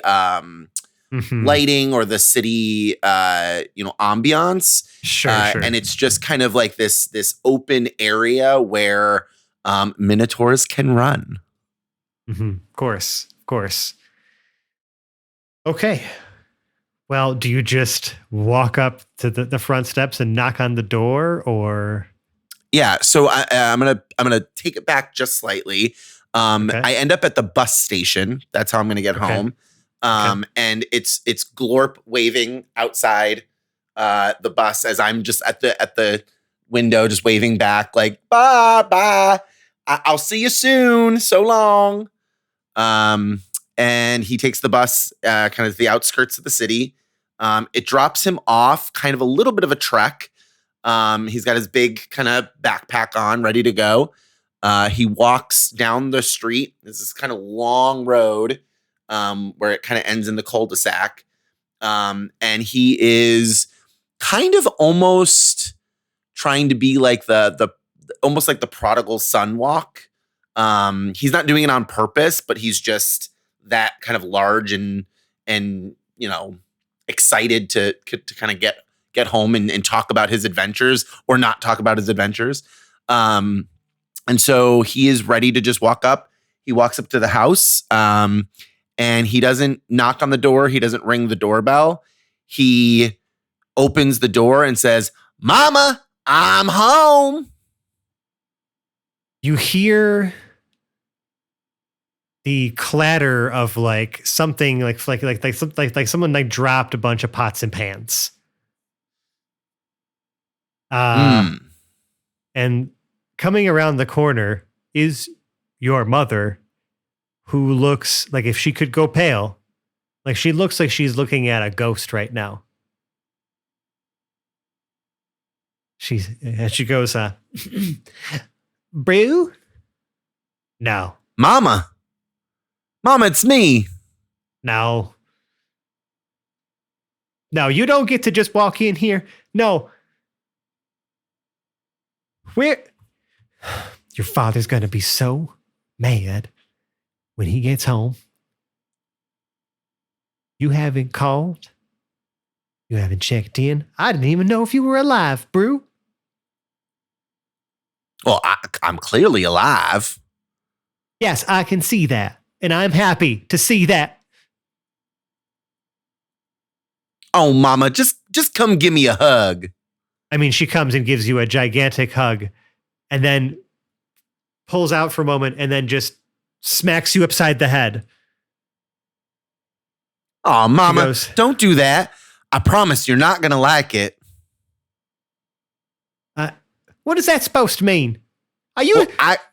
lighting or the city ambiance. Sure. And it's just kind of like this open area where minotaurs can run. Of course. Okay. Well, do you just walk up to the front steps and knock on the door, or? Yeah, so I'm gonna take it back just slightly. I end up at the bus station. That's how I'm gonna get home. And it's Glorp waving outside the bus as I'm just at the window, just waving back like bye. I'll see you soon. So long. And he takes the bus kind of to the outskirts of the city. It drops him off, kind of a little bit of a trek. He's got his big kind of backpack on, ready to go. He walks down the street. This is kind of long road where it kind of ends in the cul-de-sac. And he is kind of almost trying to be like the almost like the prodigal son walk. He's not doing it on purpose, but he's just that kind of large and excited to kind of get home and talk about his adventures or not talk about his adventures. And so he is ready to just walk up. He walks up to the house and he doesn't knock on the door. He doesn't ring the doorbell. He opens the door and says, "Mama, I'm home." You hear the clatter of like something like someone like dropped a bunch of pots and pans. And coming around the corner is your mother, who looks like if she could go pale. Like she looks like she's looking at a ghost right now. She goes, "Brew? No. Mama, it's me." No, you don't get to just walk in here. No. Your father's going to be so mad when he gets home. You haven't called. You haven't checked in. I didn't even know if you were alive, Brew. Well, I'm clearly alive. Yes, I can see that. And I'm happy to see that. Oh, Mama, just come give me a hug. I mean, she comes and gives you a gigantic hug and then pulls out for a moment and then just smacks you upside the head. Oh, Mama, don't do that. I promise you're not going to like it. What is that supposed to mean? Are you... Well,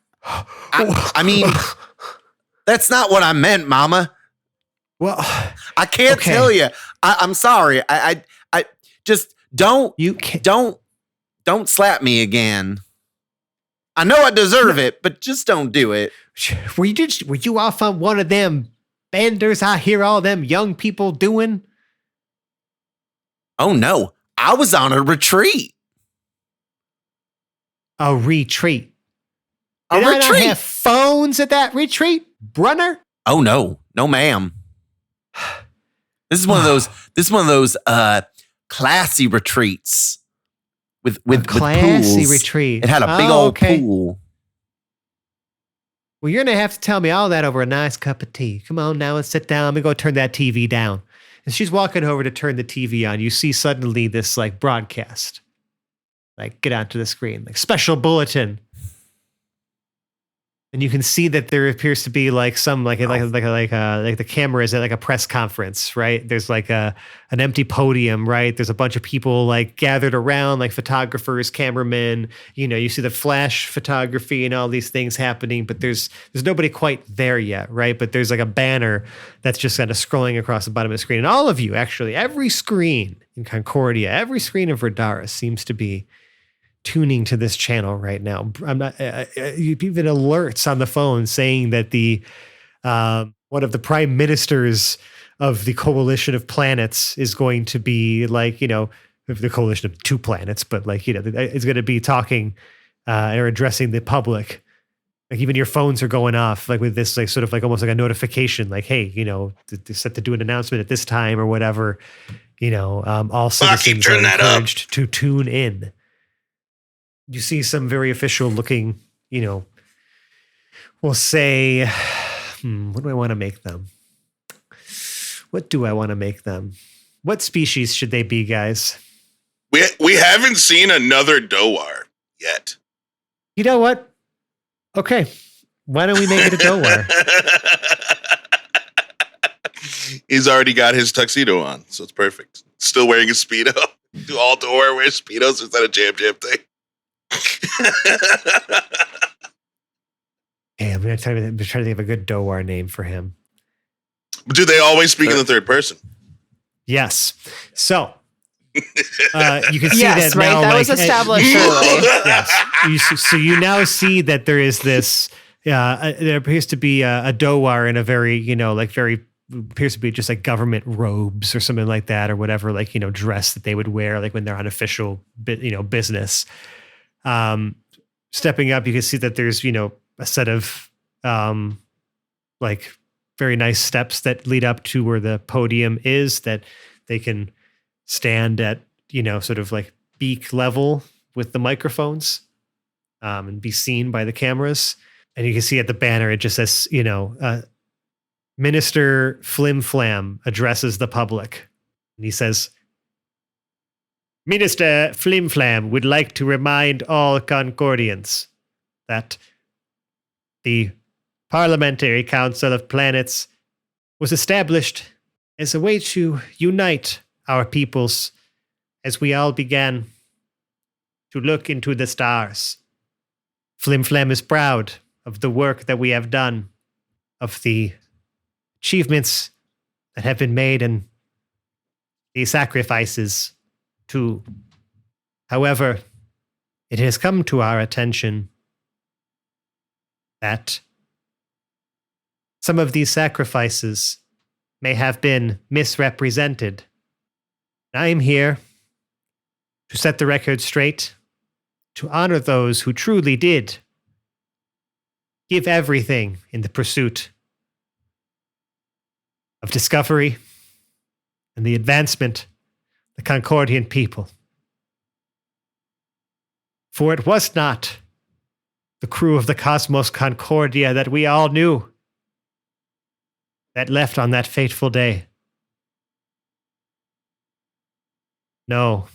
I mean, that's not what I meant, Mama. Well, I can't tell you. I'm sorry. I just don't slap me again. I know I deserve it, but just don't do it. Were you off on one of them benders I hear all them young people doing? Oh no, I was on a retreat. A retreat? Did I not have phones at that retreat, Brunner? Oh no, ma'am. This is one of those classy retreats with classy pools. Retreat. It had a big old pool. Well, you're gonna have to tell me all that over a nice cup of tea. Come on now and sit down. Let me go turn that TV down. And she's walking over to turn the TV on. You see suddenly this like broadcast, like get onto the screen, like special bulletin. And you can see that there appears to be like some like the camera is at like a press conference, right? There's like an empty podium, right? There's a bunch of people like gathered around, like photographers, cameramen. You know, you see the flash photography and all these things happening, but there's nobody quite there yet, right? But there's like a banner that's just kind of scrolling across the bottom of the screen. And all of you, actually, every screen in Concordia, every screen of Verdaris seems to be tuning to this channel right now. I'm not even alerts on the phone saying that the one of the prime ministers of the coalition of planets is going to be like, the coalition of 2 planets, but like, it's going to be talking or addressing the public. Like even your phones are going off like with this, like sort of like almost like a notification, like, hey, set to do an announcement at this time or whatever, all citizens are encouraged to tune in. You see some very official looking, we'll say, what do I want to make them? What species should they be, guys? We haven't seen another Doar yet. You know what? Okay. Why don't we make it a Doar? He's already got his tuxedo on, so it's perfect. Still wearing his Speedo. Do all Doar wear Speedos? Or is that a jam thing? Hey, I'm trying to think of a good Doar name for him. Do they always speak in the third person? Yes. So you can see yes, that right? now. That was established early. Yes. So you now see that there is this. There appears to be a Doar in a very, appears to be just like government robes or something like that, or whatever, like dress that they would wear, like when they're on official, business. Stepping up, you can see that there's a set of like very nice steps that lead up to where the podium is, that they can stand at, sort of like beak level with the microphones and be seen by the cameras. And you can see at the banner, it just says, Minister Flim Flam addresses the public. And he says, Minister Flim Flam would like to remind all Concordians that the Parliamentary Council of Planets was established as a way to unite our peoples as we all began to look into the stars. Flim Flam is proud of the work that we have done, of the achievements that have been made, and the sacrifices too. However, it has come to our attention that some of these sacrifices may have been misrepresented. I am here to set the record straight, to honor those who truly did give everything in the pursuit of discovery and the advancement of the Concordian people. For it was not the crew of the Cosmos Concordia that we all knew that left on that fateful day. No.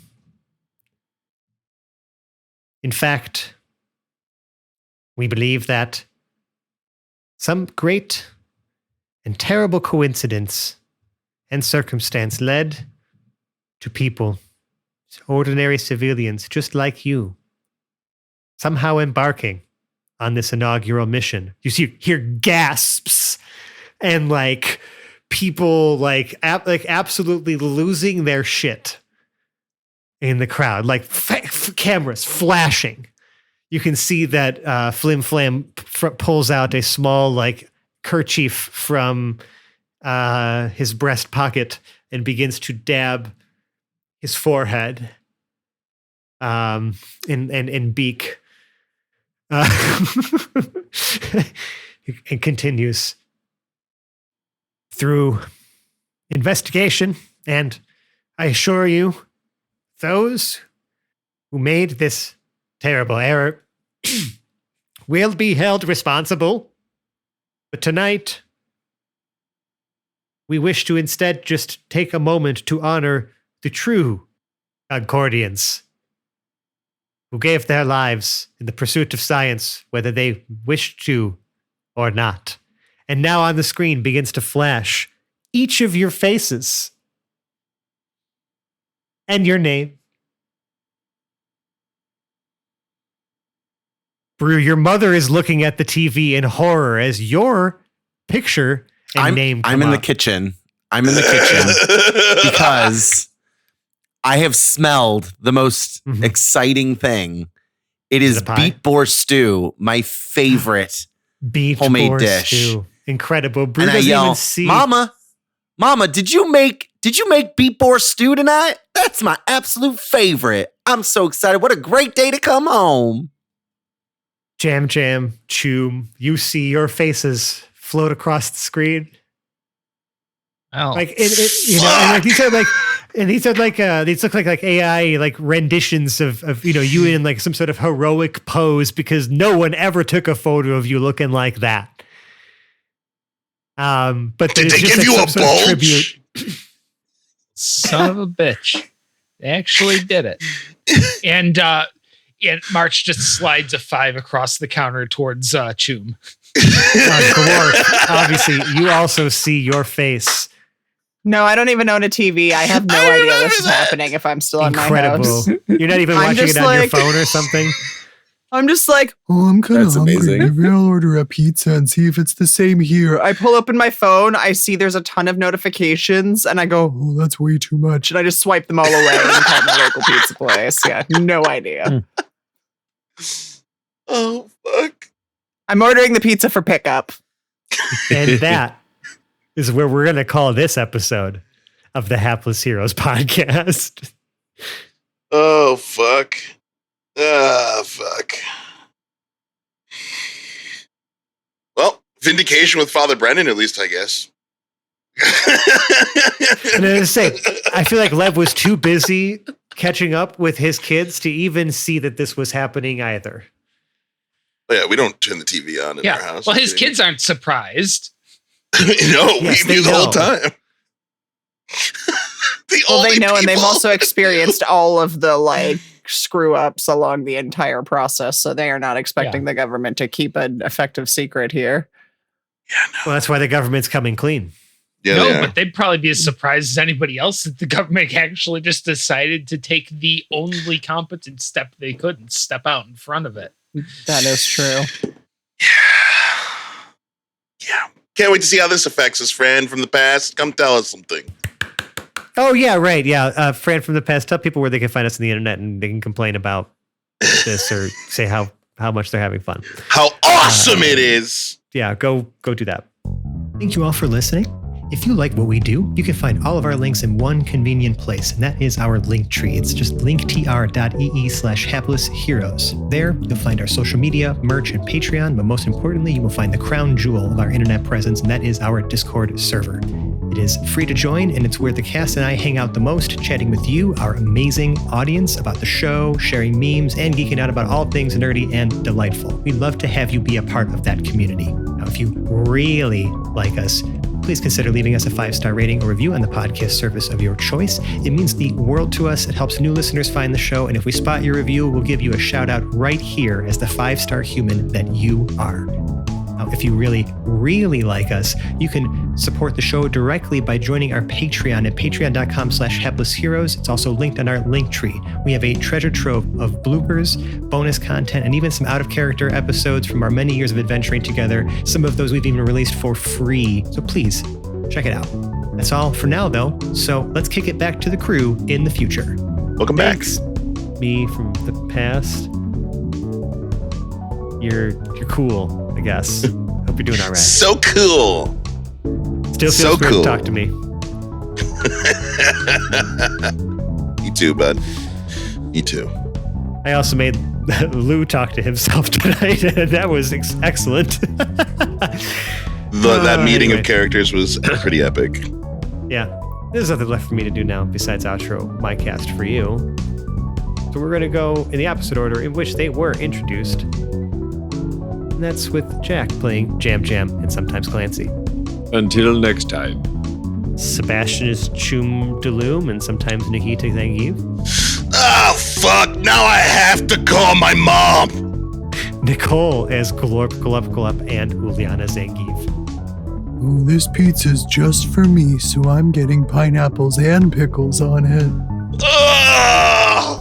In fact, we believe that some great and terrible coincidence and circumstance led to people, ordinary civilians just like you, somehow embarking on this inaugural mission. You hear gasps and like people like absolutely losing their shit in the crowd, like cameras flashing. You can see that Flim Flam pulls out a small like kerchief from his breast pocket and begins to dab his forehead and beak. And continues. Through investigation, and I assure you, those who made this terrible error will be held responsible. But tonight, we wish to instead just take a moment to honor the true Concordians who gave their lives in the pursuit of science, whether they wished to or not. And now on the screen begins to flash each of your faces and your name. Brew, your mother is looking at the TV in horror as your picture and name come I'm in up. the kitchen. I'm in the kitchen because I have smelled the most exciting thing. It is beet boar stew, my favorite beet homemade boar dish. Stew. Incredible. Brew and I doesn't yell, even see. Mama, Mama, did you make beet boar stew tonight? That's my absolute favorite. I'm so excited. What a great day to come home. Jam, Choom, you see your faces float across the screen. Oh, Like you know, and like these look like AI like renditions of you in like some sort of heroic pose because no one ever took a photo of you looking like that. But Did it's they just give like you some a sort of bulge? tribute. son of a bitch. They actually did it. And March just slides a 5 across the counter towards Choom. Glorp, obviously, you also see your face. No, I don't even own a TV. I have no idea this is happening if I'm still in my Incredible. house. You're not even I'm watching just it on your like- phone or something. I'm just like, Oh, I'm kind of That's hungry. amazing. Maybe I'll order a pizza and see if it's the same here. I pull open my phone, I see there's a ton of notifications, and I go, Oh, that's way too much. should I just swipe them all away and call my local pizza place? Yeah, no idea. Oh, fuck. I'm ordering the pizza for pickup. And that is where we're going to call this episode of the Hapless Heroes podcast. Oh, fuck. Ah, fuck. Well, vindication with Father Brennan, at least, I guess. And I say, I feel like Lev was too busy catching up with his kids to even see that this was happening either. Oh, yeah, we don't turn the TV on in our Yeah. house. Well, his kids aren't surprised. No, Yes, we they do the whole know. time. Well, they know, and they've people- also experienced all of the like screw ups along the entire process, so they are not expecting the government to keep an effective secret here. Well, that's why the government's coming clean. Yeah, No, they are. but they'd probably be as surprised as anybody else that the government actually just decided to take the only competent step they could and step out in front of it. That is true. Yeah. Can't wait to see how this affects us, Fran from the past. Come tell us something. Oh, yeah, right. Yeah. Fran from the past, tell people where they can find us on the internet and they can complain about this or say how much they're having fun. How awesome it is. Yeah, go do that. Thank you all for listening. If you like what we do, you can find all of our links in one convenient place, and that is our link tree. It's just linktr.ee/haplessheroes. There, you'll find our social media, merch, and Patreon, but most importantly, you will find the crown jewel of our internet presence, and that is our Discord server. It is free to join, and it's where the cast and I hang out the most, chatting with you, our amazing audience, about the show, sharing memes, and geeking out about all things nerdy and delightful. We'd love to have you be a part of that community. Now, if you really like us, please consider leaving us a 5-star rating or review on the podcast service of your choice. It means the world to us. It helps new listeners find the show, and if we spot your review, we'll give you a shout out right here as the 5-star human that you are. Now, if you really, really like us, you can support the show directly by joining our Patreon at patreon.com/haplessheroes. It's also linked on our link tree. We have a treasure trove of bloopers, bonus content, and even some out-of-character episodes from our many years of adventuring together. Some of those we've even released for free. So please, check it out. That's all for now, though. So let's kick it back to the crew in the future. Welcome back. Thanks, me from the past. You're cool, I guess. Hope you're doing all right. So cool. Still feels so weird cool. to talk to me. You too, bud. Me too. I also made Lou talk to himself tonight, and that was excellent. That meeting anyway. of characters was pretty epic. Yeah, there's nothing left for me to do now besides outro my cast for you. So we're going to go in the opposite order in which they were introduced. And that's with Jack playing Jam and sometimes Clancy. Until next time. Sebastian is Choom Deloom and sometimes Nikita Zangief. Oh, fuck. Now I have to call my mom. Nicole as Glorp, and Uliana Zangief. Oh, this pizza's just for me, so I'm getting pineapples and pickles on it. Oh!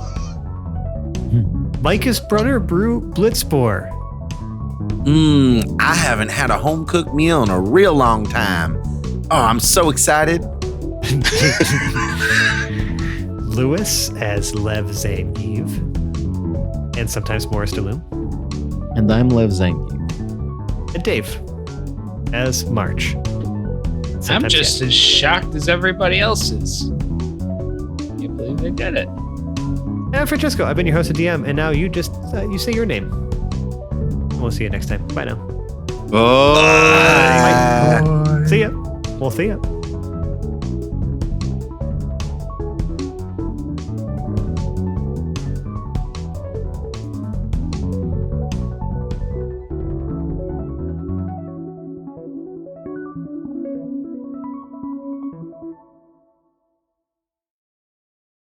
Micus Brunner Brew Blitzboar. I haven't had a home cooked meal in a real long time. Oh, I'm so excited. Lewis as Lev Zangief. And sometimes Morris Deloom. And I'm Lev Zangief. And Dave as March. But I'm sometimes, just as shocked as everybody else is. Can't believe they did it. And Francesco, I've been your host and DM, and now you just you say your name. We'll see you next time. Bye now. Oh. See ya. We'll see ya.